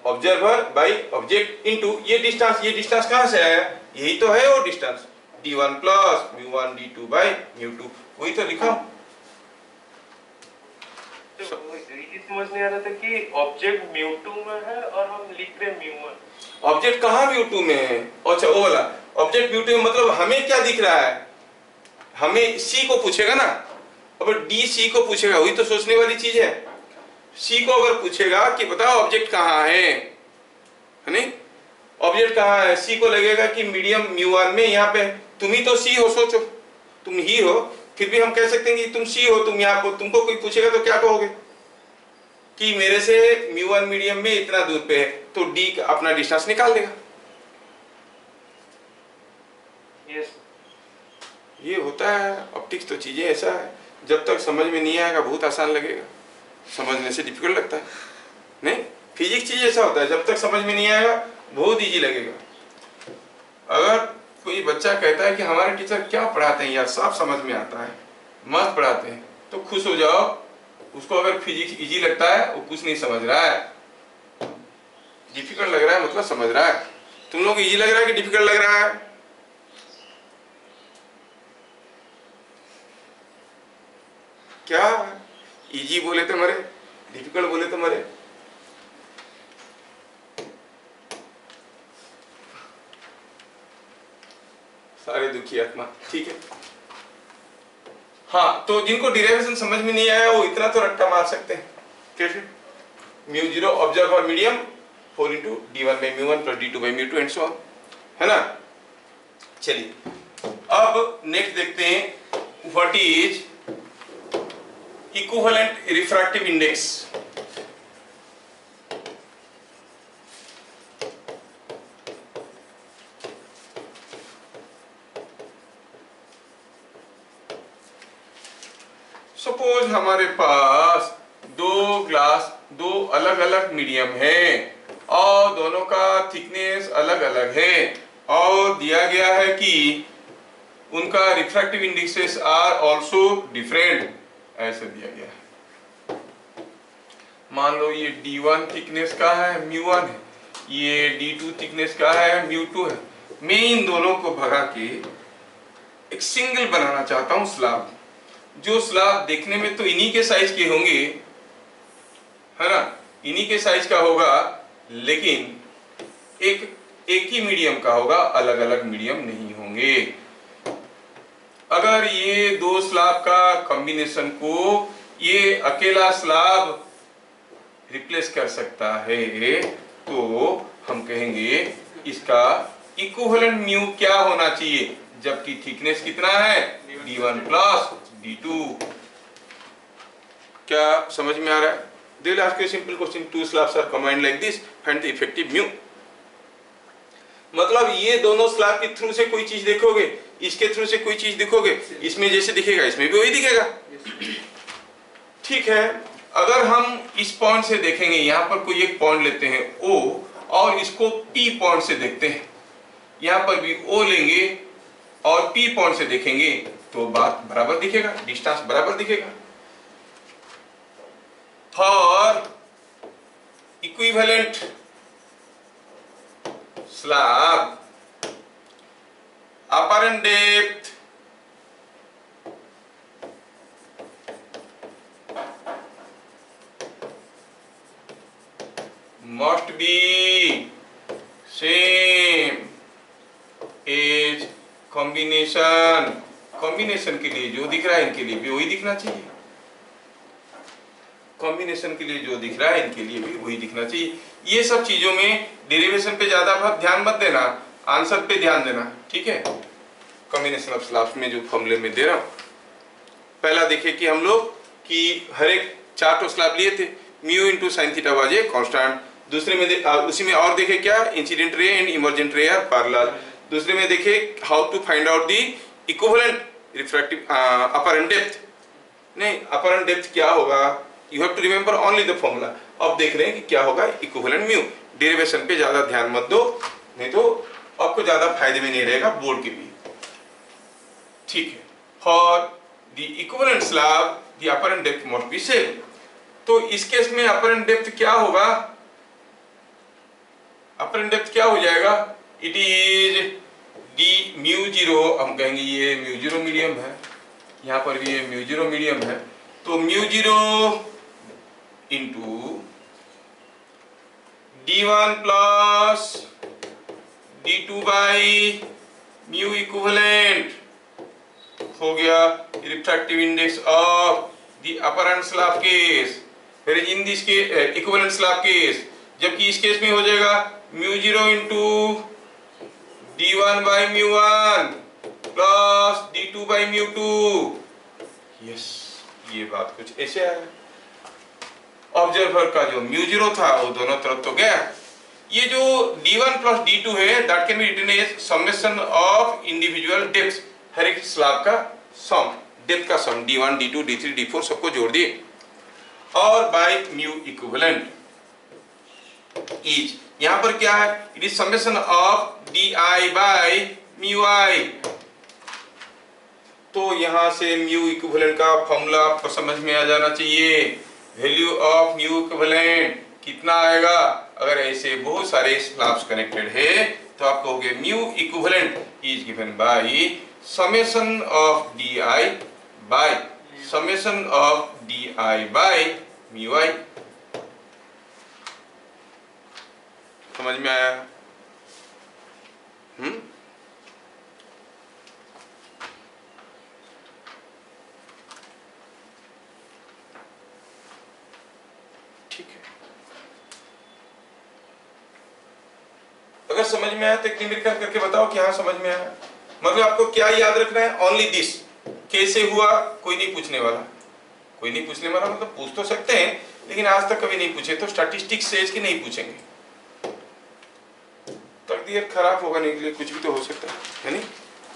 observer by object into ये डिस्टेंस कहां से आया? यही तो है वो distance, d1 plus mu one d2 by mu two, वही तो लिखा। ये समझ नहीं आ रहा था कि ऑब्जेक्ट म्यू2 में है और हम लिख रहे हैं म्यू1। ऑब्जेक्ट कहां म्यू2 में है? अच्छा वो वाला ऑब्जेक्ट म्यू2 में, मतलब हमें क्या दिख रहा है? हमें सी को पूछेगा ना, अब डी सी को पूछेगा, वही तो सोचने वाली चीज है। सी को अगर पूछेगा कि बताओ ऑब्जेक्ट कहाँ है नहीं, ऑब्जेक्ट कहाँ है, सी को लगेगा कि मीडियम म्यू1 में, यहाँ पे तुम ही तो सी हो, सोचो तुम ही हो, फिर भी हम कह सकते हैं कि तुम सी हो, तुम यहाँ को, तुमको कोई पूछेगा तो क्या कहोगे कि मेरे से म्यू1 मीडियम में इतना दूर पे है, तो डी अपना डिस्टेंस निकाल देगा। यस, ये होता है ऑप्टिक्स, तो चीजें ऐसा है, जब तक समझ में नहीं आएगा बहुत आसान लगेगा, समझने से डिफिकल्ट लगता है। नहीं, फिजिक्स चीज ऐसा होता है, जब तक समझ में नहीं आएगा बहुत इजी लगेगा। अगर कोई बच्चा कहता है कि हमारे टीचर क्या पढ़ाते हैं यार, सब समझ में आता है, मस्त पढ़ाते हैं, तो खुश हो जाओ। उसको अगर फिजिक्स इजी लगता है, वो कुछ नहीं समझ रहा है, डिफिकल्ट लग रहा है मतलब समझ रहा है। तुम लोग इजी लग रहा है कि डिफिकल्ट लग रहा है? क्या इजी बोले तो मरे, डिफिकल्ट बोले तो मरे। सारे दुखी आत्मा, ठीक है। हाँ, तो जिनको डिराइवेशन समझ में नहीं आया वो इतना तो रट्टा मार सकते हैं, कैसे? म्यू0 observer medium 4 into d1 by mu one plus d2 by mu two and so on, है ना। चलिए अब नेक्स्ट देखते हैं, what is equivalent refractive index. Suppose हमारे पास दो अलग अलग मीडियम है और दोनों का थिकनेस अलग अलग है, और दिया गया है कि उनका refractive indexes are also different, ऐसे दिया गया है। मान लो ये d1 थिकनेस का है, म्यू1 है, ये d2 थिकनेस का है, म्यू2 है। मैं इन दोनों को भगा के एक सिंगल बनाना चाहता हूं स्लैब, जो स्लैब देखने में तो इन्हीं के साइज के होंगे, है ना, इन्हीं के साइज का होगा, लेकिन एक ही मीडियम का होगा, अलग अलग मीडियम नहीं होंगे। अगर ये दो स्लैब का कॉम्बिनेशन को ये अकेला स्लैब रिप्लेस कर सकता है, तो हम कहेंगे इसका इक्विवेलेंट म्यू क्या होना चाहिए, जबकि थिकनेस कितना है, d1 प्लस d2। क्या समझ में आ रहा है? They will ask you a simple question, two slabs are combined like this, find the effective mu। मतलब ये दोनों स्लैब के थ्रू से कोई चीज देखोगे, इसके थ्रू से कोई चीज देखोगे, इसमें जैसे दिखेगा इसमें भी वही दिखेगा, ठीक है। अगर हम इस पॉइंट से देखेंगे, यहाँ पर कोई एक पॉइंट लेते हैं O, और इसको P पॉइंट से देखते हैं, यहाँ पर भी O लेंगे और P पॉइंट से देखेंगे, तो बात बराबर दिखेगा, डिस्टेंस बराबर दिखेगा। For equivalent slab, apparent depth must be same as combination। Combination के लिए जो दिख रहा है इनके लिए भी वही दिखना चाहिए, कॉम्बिनेशन के लिए जो दिख रहा है इनके लिए भी वही दिखना चाहिए। ये सब चीजों में डेरिवेशन पे ज्यादा ध्यान मत देना, आंसर पे ध्यान देना, ठीक है। कॉम्बिनेशन ऑफ स्लैब्स में जो फॉर्मूले में दे रहा हूं, पहला देखिए कि हम लोग कि हर एक 4 तो स्लैब लिए थे, mu into sine theta was a constant. दूसरे में उसी में और देखे क्या, incident ray and emergent ray are parallel. दूसरे में देखे how to find out the equivalent refractive apparent depth. नहीं, अपरेंट डेप्थ क्या होगा, you have to remember only the formula. अब देख रहे हैं कि क्या होगा इक्विवेलेंट म्यू। डेरिवेशन पे ज्यादा ध्यान मत दो, नहीं तो आपको ज्यादा फायदे में नहीं रहेगा बोर्ड के भी। ठीक है, for the equivalent slab the apparent depth must be same. तो इस केस में अपरेंट डेप्थ क्या होगा, अपरेंट डेप्थ क्या हो जाएगा, it is D mu zero, हम कहेंगे ये म्यू जीरो मीडियम है, यहां पर भी ये म्यू जीरो मीडियम है, तो mu zero into d1 plus d2 by mu equivalent हो गया refractive index of the apparent slab case, फिर इन दिस के इक्विवेलेंट स्लैब केस। जबकि इस केस में हो जाएगा mu zero into d1 by mu one plus d2 by mu two. Yes, ये बात कुछ ऐसे है। ऑब्जर्वर का जो म्यू जीरो था वो दोनों तरफ तो गया। ये जो d1 प्लस d2 है that can be written as summation of individual depth, हर एक स्लैब का सम, डेप्थ का सम d1 d2 d3 d4 सबको जोड़ दिए, और बाय म्यू इक्विवेलेंट इज, यहां पर क्या है, it is summation of di by mu I. तो यहां से म्यू इक्विवेलेंट का फॉर्मूला आपको समझ में आ जाना चाहिए। वैल्यू ऑफ म्यू इक्विवेलेंट कितना आएगा, अगर ऐसे बहुत सारे स्लैब्स कनेक्टेड है तो आप कहोगे mu equivalent is given by summation of di by summation of di by mu I. समझ में आया? ठीक है, अगर समझ में आया तो एक निरीक्षण करके बताओ कि हाँ समझ में आया। मतलब आपको क्या याद रखना है, ओनली दिस, कैसे हुआ कोई नहीं पूछने वाला, कोई नहीं पूछने वाला मतलब पूछ तो सकते हैं लेकिन आज तक कभी नहीं पूछे, तो स्टैटिस्टिक्स से इसके नहीं पूछेंगे। तकदीर खराब होने के लिए कुछ भी तो हो सकता है नहीं,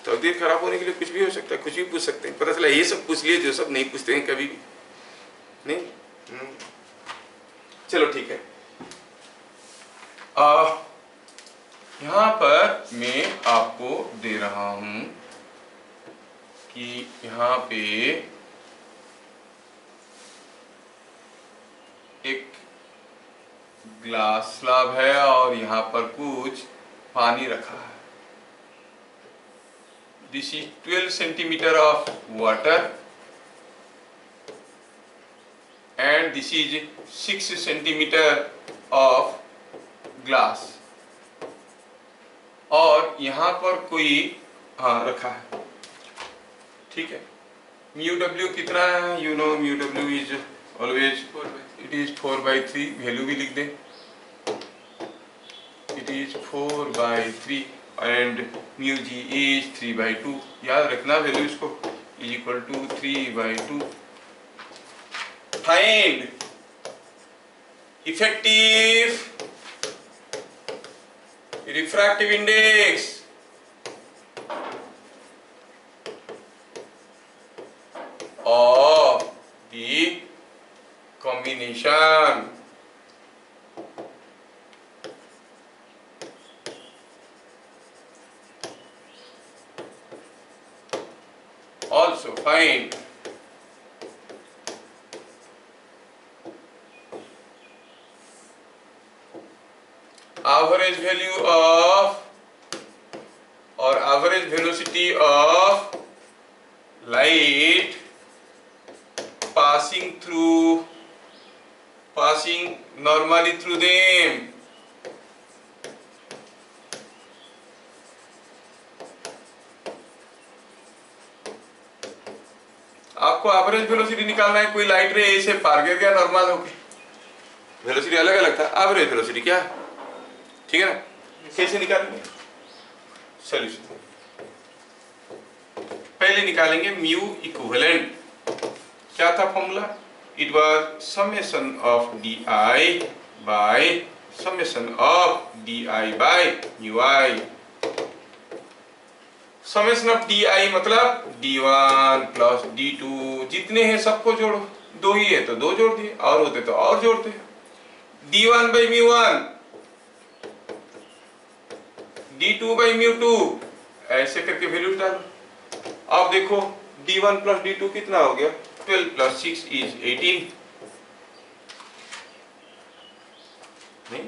तकदीर खराब होने के लिए कुछ भी हो सकता है, कुछ भी पूछ सकते हैं। पता चला ये सब पूछ लिए जो सब नहीं पूछते हैं कभी भी नहीं। चलो ठीक है, यहाँ पर मैं आपको दे रहा हूं कि यहाँ पे एक ग्लास स्लैब है और यहाँ पर कुछ पानी रखा है। This is 12 centimetre of water and this is 6 centimetre of glass, और यहाँ पर कोई रखा है। ठीक है, म्यू डब्ल्यू कितना है, you know mu W is always it is 4/3, value भी लिख दे, it is 4/3 and mu G is 3/2, याद रखना वैल्यू इसको, is equal to 3/2। Find effective refractive index of the combination also find average value of or average velocity of light passing normally through them। आपको average velocity निकालना है, कोई light रे ऐसे पार गिर गया नॉर्मल होके, वेलोसिटी अलग अलग था, एवरेज वेलोसिटी क्या है, ठीक है ना, कैसे निकालेंगे, सॉल्यूशन पहले निकालेंगे म्यू इक्विवेलेंट। क्या था formula? It was summation of D I bye summation of D I bye mu I. Summation of D I मतलब d1 प्लस d2, जितने हैं सबको जोड़ो, दो ही है तो दो जोड़ दिए, और होते तो और जोड़ते। d1 by mu one, d2 by mu two, ऐसे करके वैल्यू डालो। अब देखो d1 प्लस d2 कितना हो गया? 12 प्लस 6 इज 18। नहीं,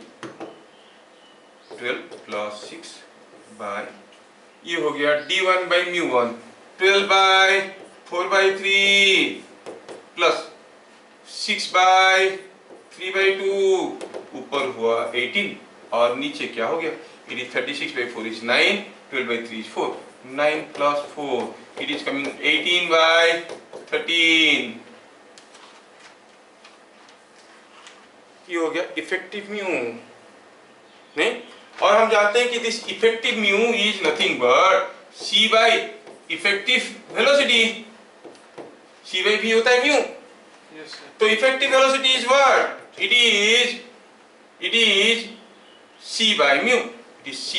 12 प्लस 6 बाय, ये हो गया d1 by mu one, 12 by 4 by 3 plus 6 by 3 by 2, ऊपर हुआ 18 और नीचे क्या हो गया? It is 36 by 4 is 9, 12 by 3 is 4, 9 plus 4, it is coming 18 by 13। ये हो गया इफेक्टिव म्यू। नहीं, और हम जानते हैं कि this effective mu is nothing but c by effective velocity. c by v होता है म्यू। तो effective velocity is what? It is c by mu. It is c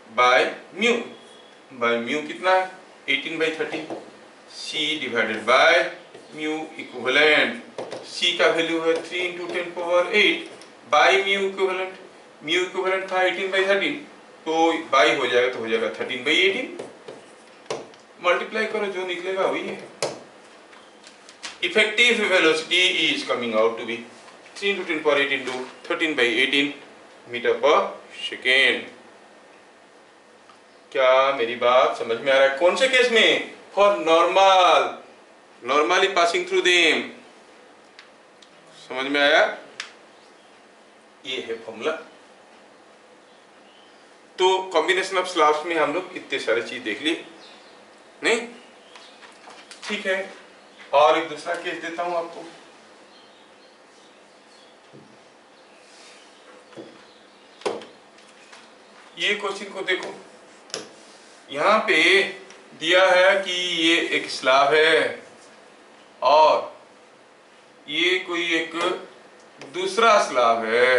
by mu. By mu कितना है? 18 by 13। c divided by mu equivalent. c का value है 3 into 10 power 8 by mu equivalent. Mu equivalent था 18 by 13, तो by हो जाएगा तो हो जाएगा 13 बाई 18। मल्टीप्लाई करो, जो निकलेगा वही है। Effective velocity is coming out to be 3 into 10 power 8 into 13 by 18 metre पर सेकेंड। क्या मेरी बात समझ में आ रहा है? कौन से केस में? For normally passing through them. समझ में आया? ये है फॉर्मूला। तो कॉम्बिनेशन ऑफ स्लैब्स में हम लोग इतने सारे चीज देख लिए। नहीं, ठीक है, और एक दूसरा केस देता हूं आपको। ये क्वेश्चन को देखो, यहां पे दिया है कि ये एक स्लैब है और ये कोई एक दूसरा स्लैब है,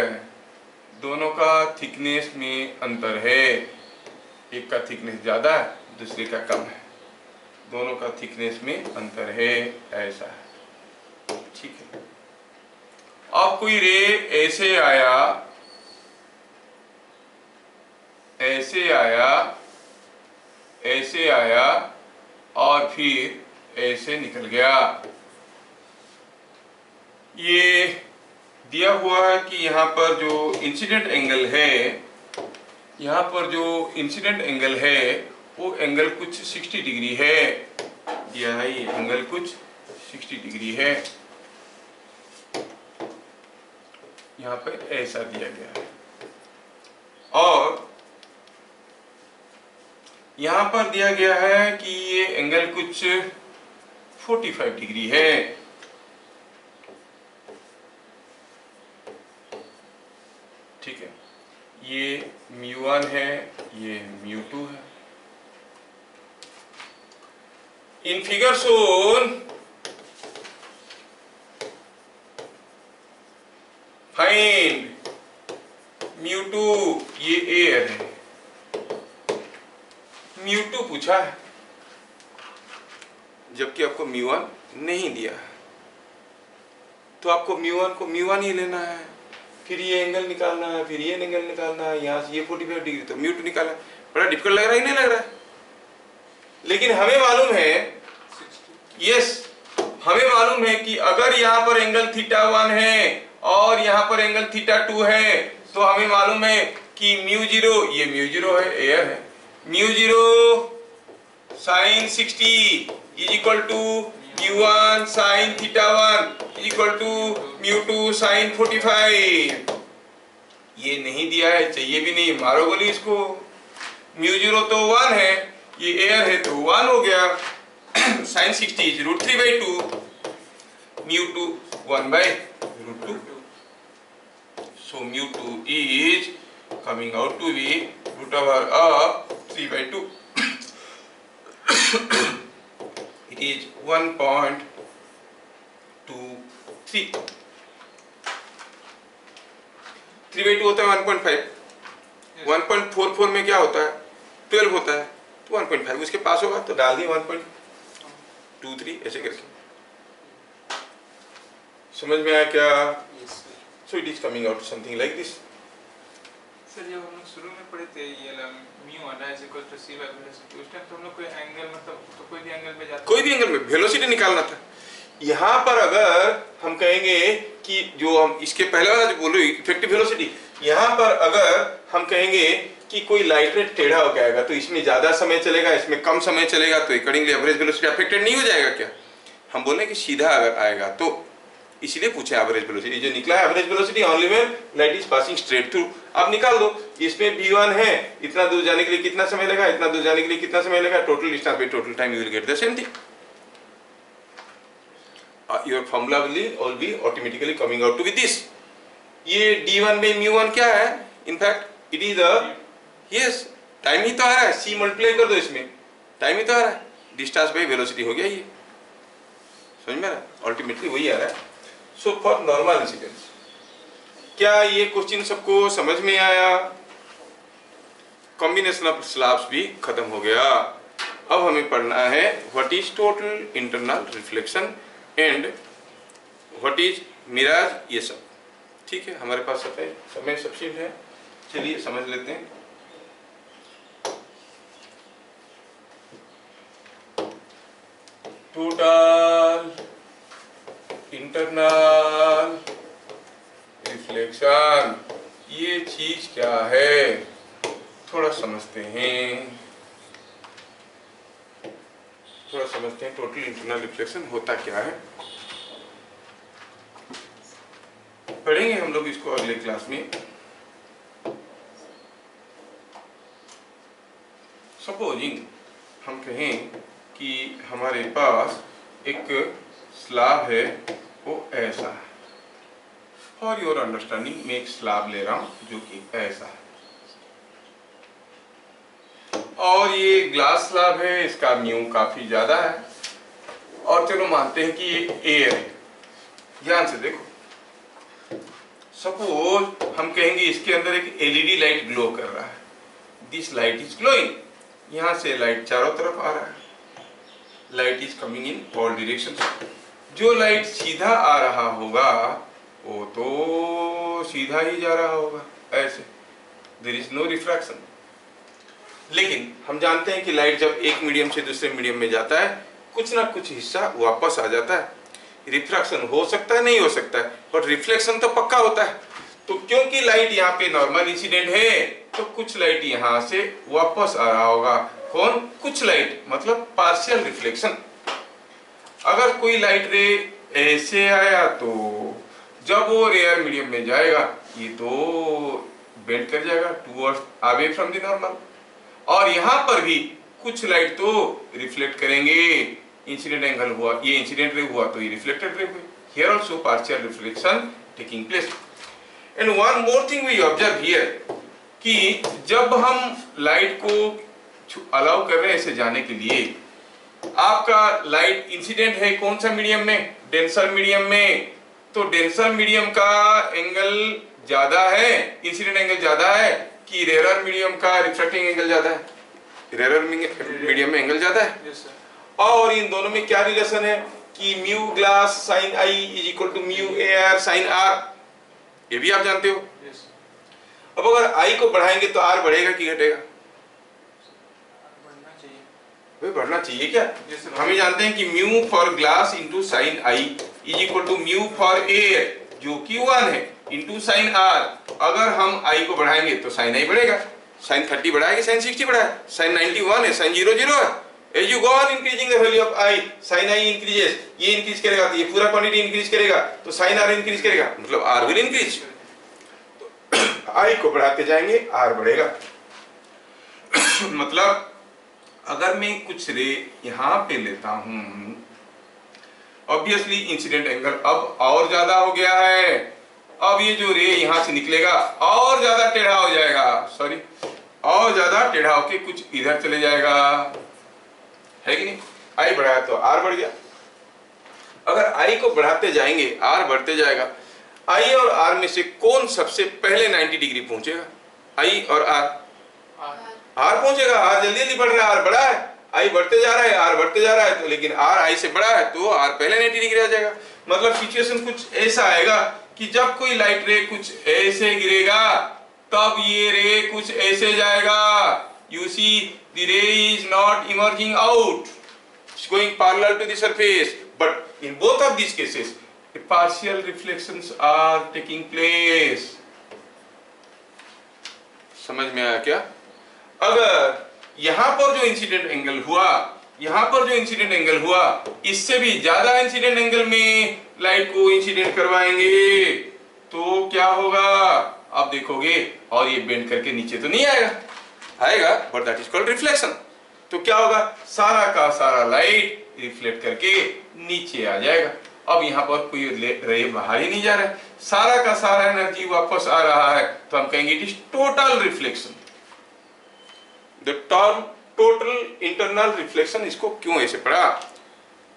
दोनों का थिकनेस में अंतर है। एक का थिकनेस ज्यादा है, दूसरे का कम है, दोनों का थिकनेस में अंतर है, ऐसा है। ठीक है, अब कोई रे ऐसे आया, ऐसे आया, ऐसे आया और फिर ऐसे निकल गया। ये दिया हुआ है कि यहाँ पर जो इंसिडेंट एंगल है, यहाँ पर जो इंसिडेंट एंगल है वो एंगल कुछ 60 डिग्री है। दिया है ये एंगल कुछ 60 डिग्री है, यहाँ पर ऐसा दिया गया है। और यहाँ पर दिया गया है कि ये एंगल कुछ 45 डिग्री है। ठीक है, ये μ1 है, ये μ2 है। इन फिगर shown फाइंड μ2, ये एयर है, μ2 पूछा है, जबकि आपको μ1 नहीं दिया है। तो आपको μ1 को μ1 ही लेना है, फिर ये एंगल निकालना है, फिर ये एंगल निकालना है, यहाँ से ये 45 डिग्री, तो μ2 निकालना है। बड़ा डिफिकल्ट लग रहा है, नहीं लग रहा है? लेकिन हमें मालूम है, यस, हमें मालूम है कि अगर यहाँ पर एंगल θ1 है और यहाँ पर एंगल θ2 है, तो हमें मालूम है कि μ0, ये μ0 है, एयर है, μ0 sin 60 is equal to μ1 sin θ1 is equal to μ2 sin 45। ये नहीं दिया है, चाहिए भी नहीं, मारो गोली इसको। μ0 तो 1 है, ये एयर है तो 1 हो गया, sin 60 is √3/2, μ2 1/√2, so μ2 is coming out to be √3/2। is 1.23, 3/2 होता है 1.5, 1.44 में क्या होता है 12 होता है, तो 1.5 उसके पास होगा तो डाल दिए 1.23 ऐसे करके। समझ में आया क्या? सो it is coming out something like this. Sir जब हम लोग शुरू में पढ़े थे ये म्यू अना is equal to C by velocity, उस टाइम तो हम लोग कोई एंगल मतलब तो कोई भी एंगल में जाता, कोई भी एंगल में वेलोसिटी निकालना था। यहाँ पर अगर हम कहेंगे कि जो हम इसके पहले वाला जो बोल रहे इफेक्टिव वेलोसिटी, यहाँ पर अगर हम कहेंगे कि कोई लाइट रे टेढ़ा होकर आएगा तो इसमें ज्यादा समय चलेगा, इसमें कम समय चलेगा, तो अकॉर्डिंगली एवरेज वेलोसिटी अफेक्टेड नहीं हो जाएगा क्या? हम बोले कि सीधा अगर आएगा तो इसीलिए पूछे एवरेज वेलोसिटी। जो निकला है average velocity only when light is passing straight through. आप निकाल दो, इसमें v1 है, इतना दूर जाने के लिए कितना समय लगा, इतना दूर जाने के लिए कितना समय लगा, total distance by total time, you will get the same thing. Your formula will be automatically coming out to be this. ये d1 में μ1 क्या है? In fact it is a yes time ही तो आ रहा है, c मल्टीप्लाई कर दो, इसमें टाइम ही तो आ रहा है, डिस्टेंस बाय वेलोसिटी हो गया ये। समझ में आ रहा है? अल्टीमेटली वही आ रहा है। सो फॉर नॉर्मल इंसिडेंस, क्या ये क्वेश्चन सबको समझ में आया? कॉम्बिनेशन ऑफ स्लैब्स भी खत्म हो गया। अब हमें पढ़ना है what is total internal reflection and what is mirage, ये सब। ठीक है, हमारे पास समय सफिशिएंट है, चलिए समझ लेते हैं। टोटल इंटरनल रिफ्लेक्शन ये चीज क्या है, थोड़ा समझते हैं, टोटल इंटरनल रिफ्लेक्शन होता क्या है। पढ़ेंगे हम लोग इसको अगले क्लास में। सपोजिंग हम कहें कि हमारे पास एक स्लैब है, वो ऐसा है। फॉर योर अंडरस्टैंडिंग मैं एक स्लैब ले रहा हूं जो कि ऐसा है, और ये ग्लास स्लैब है, इसका म्यू काफी ज्यादा है, और चलो मानते हैं कि ये एयर है। ध्यान से देखो, सपोज हम कहेंगे इसके अंदर एक एलईडी लाइट ग्लो कर रहा है, दिस लाइट इज ग्लोइंग, यहां से लाइट चारों तरफ आ रहा है, light is coming in all direction. जो लाइट सीधा आ रहा होगा वो तो सीधा ही जा रहा होगा, ऐसे देयर इज नो रिफ्रैक्शन। लेकिन हम जानते हैं कि लाइट जब एक मीडियम से दूसरे मीडियम में जाता है, कुछ ना कुछ हिस्सा वापस आ जाता है। रिफ्रैक्शन हो सकता है, नहीं हो सकता है, बट रिफ्लेक्शन तो पक्का होता है। तो क्योंकि लाइट यहाँ पे नॉर्मल इंसिडेंट है, तो कुछ लाइट यहाँ से वापस आ रहा होगा। कौन? कुछ लाइट, मतलब पार्शियल रिफ्लेक्शन। अगर कोई लाइट रे ऐसे आया तो जब वो रेयर मीडियम में जाएगा ये तो बेंड कर जाएगा towards away from the normal, और यहाँ पर भी कुछ लाइट तो रिफ्लेक्ट करेंगे। इंसिडेंट एंगल हुआ, ये इंसिडेंट रे हुआ तो ये रिफ्लेक्टेड रे हुए। Here also partial reflection taking place. And one more thing we observe here कि जब हम लाइट को अलाउ कर रहे हैं ऐसे जाने के लिए, आपका लाइट इंसिडेंट है कौन सा मीडियम में? डेंसर मीडियम में। तो डेंसर मीडियम का एंगल ज्यादा है, इंसिडेंट एंगल ज्यादा है, कि रेयर मीडियम का रिफ्रैक्टिंग एंगल ज्यादा है? रेयर मीडियम में एंगल ज्यादा है। yes, और इन दोनों में क्या रिलेशन है कि mu glass sine I is equal to mu air sine R, ये भी आप जानते हो। yes. अब अगर आई को बढ़ाएंगे तो आर बढ़ेगा कि घटेगा? बढ़ना चाहिए। भाई बढ़ना चाहिए क्या? yes, हमें जानते हैं कि mu for glass into sine I is equal to mu for air जो कि 1 है इंटू साइन आर। अगर हम आई को बढ़ाएंगे तो साइन आई बढ़ेगा, साइन 30 बढ़ाएगा, साइन 60 बढ़ाएगा, साइन 91 है, साइन 0 0 है। As you go on increasing the value of i, sin i increases, ये इंक्रीज करेगा तो ये पूरा क्वांटिटी इंक्रीज करेगा, तो sin r इंक्रीज करेगा, मतलब r will increase। तो i को बढ़ाते जाएंगे r बढ़ेगा। मतलब अगर मैं कुछ रे यहाँ पे लेता हूँ, ऑब्वियसली इंसिडेंट एंगल अब और ज्यादा हो गया है। अब ये जो रे यहाँ से निकलेगा और ज्यादा टेढ़ा हो जाएगा, सॉरी और ज्यादा टेढ़ा होके कुछ इधर चले जाएगा, है कि नहीं? आई बढ़ाया तो आर बढ़ गया। अगर आई को बढ़ाते जाएंगे आर बढ़ते जाएगा। आई और आर में से कौन सबसे पहले 90 डिग्री पहुंचेगा? आई और आर? आर पहुंचेगा। आर जल्दी जल्दी बढ़ रहा है, आर बड़ा है। आई बढ़ते जा रहा है, आर बढ़ते जा रहा है, तो लेकिन आर आई से बड़ा है तो आर पहले 90 डिग्री आ जाएगा। मतलब सिचुएशन कुछ ऐसा आएगा कि जब कोई लाइट रे कुछ ऐसे गिरेगा तब ये रे कुछ ऐसे जाएगा। You see the ray is not emerging out, it's going parallel to the surface, but in both of this cases partial reflections are taking place. समझ में आया क्या? अगर यहां पर जो इंसिडेंट एंगल हुआ, यहां पर जो इंसिडेंट एंगल हुआ, इससे भी ज्यादा इंसिडेंट एंगल में लाइट को इंसिडेंट करवाएंगे तो क्या होगा आप देखोगे, और ये बेंड करके नीचे तो नहीं आएगा, आएगा but that is called reflection. तो क्या होगा, सारा का सारा लाइट रिफ्लेक्ट करके नीचे आ जाएगा। अब यहाँ पर कोई रे बाहर ही नहीं जा रहा है, सारा का सारा एनर्जी वापस आ रहा है, तो हम कहेंगे it is total reflection. The term total internal reflection, इसको क्यों ऐसे पढ़ा?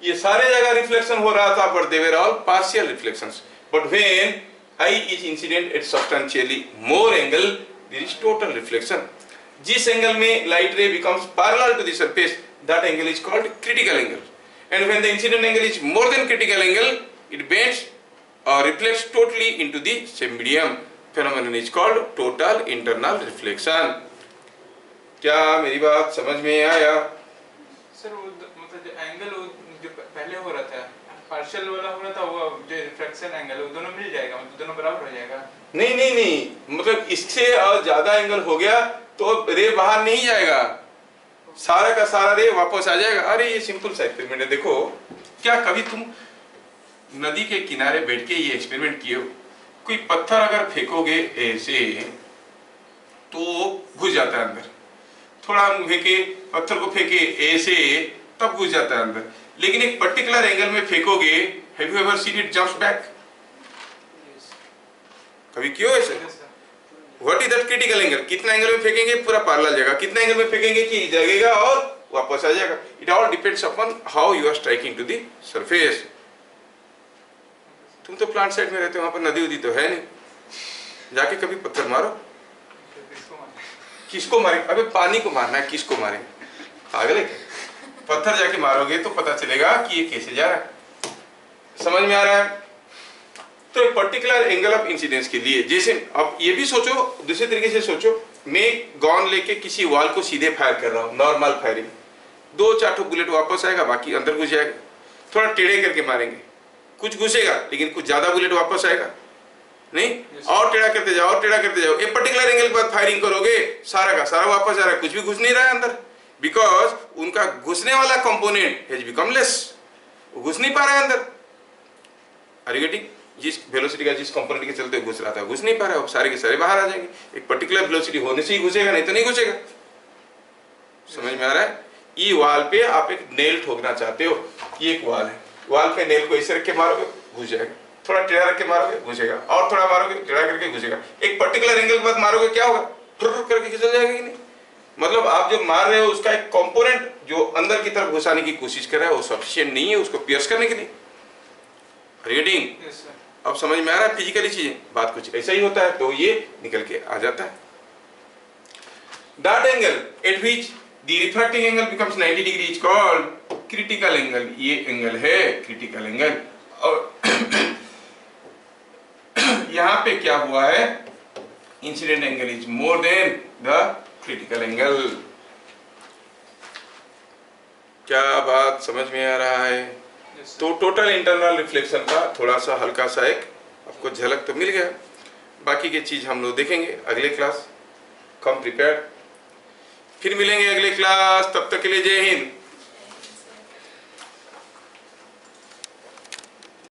ये सारे जगह रिफ्लेक्शन हो रहा था but they were all partial reflections, but when I is incident at substantially more angle there is total reflection. जिस एंगल में light ray becomes parallel to the surface that angle is called critical angle, and when the incident angle is more than critical angle it bends or reflects totally into the same medium. Phenomenon is called total internal reflection. क्या मेरी बात समझ में आया? Sir वो मतलब जो angle जो पहले हो रहा था पार्शियल वाला हो रहा था, वो जो रिफ्लेक्शन एंगल वो दोनों मिल जाएगा, मतलब दोनों बराबर हो जाएगा? नहीं नहीं नहीं, मतलब इससे और ज्यादा एंगल हो गया तो रे बाहर नहीं जाएगा, सारा का सारा रे वापस आ जाएगा। अरे ये सिंपल सा एक्सपेरिमेंट है। देखो, क्या कभी तुम नदी के किनारे बैठ के ये एक्सपेरिमेंट किए हो? कोई पत्थर अगर फेंकोगे ऐसे तो घुस जाता है अंदर, थोड़ा फेंके पत्थर को फेंके ऐसे तब घुस जाता है अंदर, लेकिन एक पर्टिकुलर एंगल में फेंकोगे, have you ever seen it jumps back? कभी क्यों ऐसे? What is that critical angle? कितना एंगल में फेंकेंगे पूरा पैरेलल जाएगा, कितना एंगल में फेंकेंगे कि जगेगा और वापस आ जाएगा। It all depends upon how you are striking to the surface. तुम तो प्लांट साइड में रहते हो, वहां पर नदी उदी तो है नहीं, जाके कभी पत्थर मारो। किसको मारे? अबे पानी को मारना है, किसको मारे? पागल है? पत्थर जाके मारोगे तो पता चलेगा कि ये कैसे जा रहा है। समझ में आ रहा है? तो एक पर्टिकुलर एंगल ऑफ इंसिडेंस के लिए, जैसे अब ये भी सोचो, दूसरे तरीके से सोचो, मैं गॉन लेके किसी वॉल को सीधे फायर कर रहा हूँ, नॉर्मल फायरिंग, 2-4 ठो बुलेट वापस आएगा, बाकी अंदर घुस जाएगा। थोड़ा टेढ़े करके मारेंगे, कुछ घुसेगा लेकिन कुछ ज्यादा बुलेट वापस आएगा नहीं, और टेढ़ा करते जाओ और टेढ़ा करते जाओ, एक पर्टिकुलर एंगल के बाद फायरिंग करोगे, सारा का सारा वापस आ रहा है, कुछ भी घुस नहीं रहा है अंदर, बिकॉज उनका घुसने वाला कंपोनेंट हैज बिकम लेस, वो घुस नहीं पा रहा है अंदर। Are you getting? जिस वेलोसिटी का जिस कंपोनेंट के चलते घुस रहा था घुस नहीं पा रहा है, सारे के सारे बाहर आ जाएंगे। एक पर्टिकुलर वेलोसिटी होने से ही घुसेगा, नहीं तो नहीं घुसेगा। समझ में आ रहा है? ये वॉल पे आप एक नेल ठोकना चाहते हो, ये एक वॉल है, वॉल पे नेल को ऐसे रख के मारोगे घुस जाएगा, थोड़ा टेढ़ा रख के मारोगे घुसेगा, और थोड़ा मारोगे टेढ़ा करके घुसेगा, एक पर्टिकुलर एंगल के बाद मारोगे क्या होगा, ठुर्र करके खिंचल जाएगा कि नहीं? मतलब आप जो मार रहे हो उसका एक कंपोनेंट जो अंदर की तरफ घुसाने की कोशिश कर रहा है वो सफिशिएंट नहीं है उसको पियर्स करने के लिए। रीडिंग अब समझ में आ रहा है? फिजिकली चीजें बात कुछ ऐसा ही होता है, तो ये निकल के आ जाता है। That angle at which the refracting angle becomes 90 degree is called critical angle. ये एंगल है क्रिटिकल एंगल। और यहां पे क्या हुआ है, incident angle is more then the critical angle. क्या बात समझ में आ रहा है? तो टोटल इंटरनल रिफ्लेक्शन का थोड़ा सा हल्का सा एक आपको झलक तो मिल गया, बाकी की चीज हम लोग देखेंगे अगले क्लास। कम प्रिपेयर्ड, फिर मिलेंगे अगले क्लास, तब तक के लिए जय हिंद।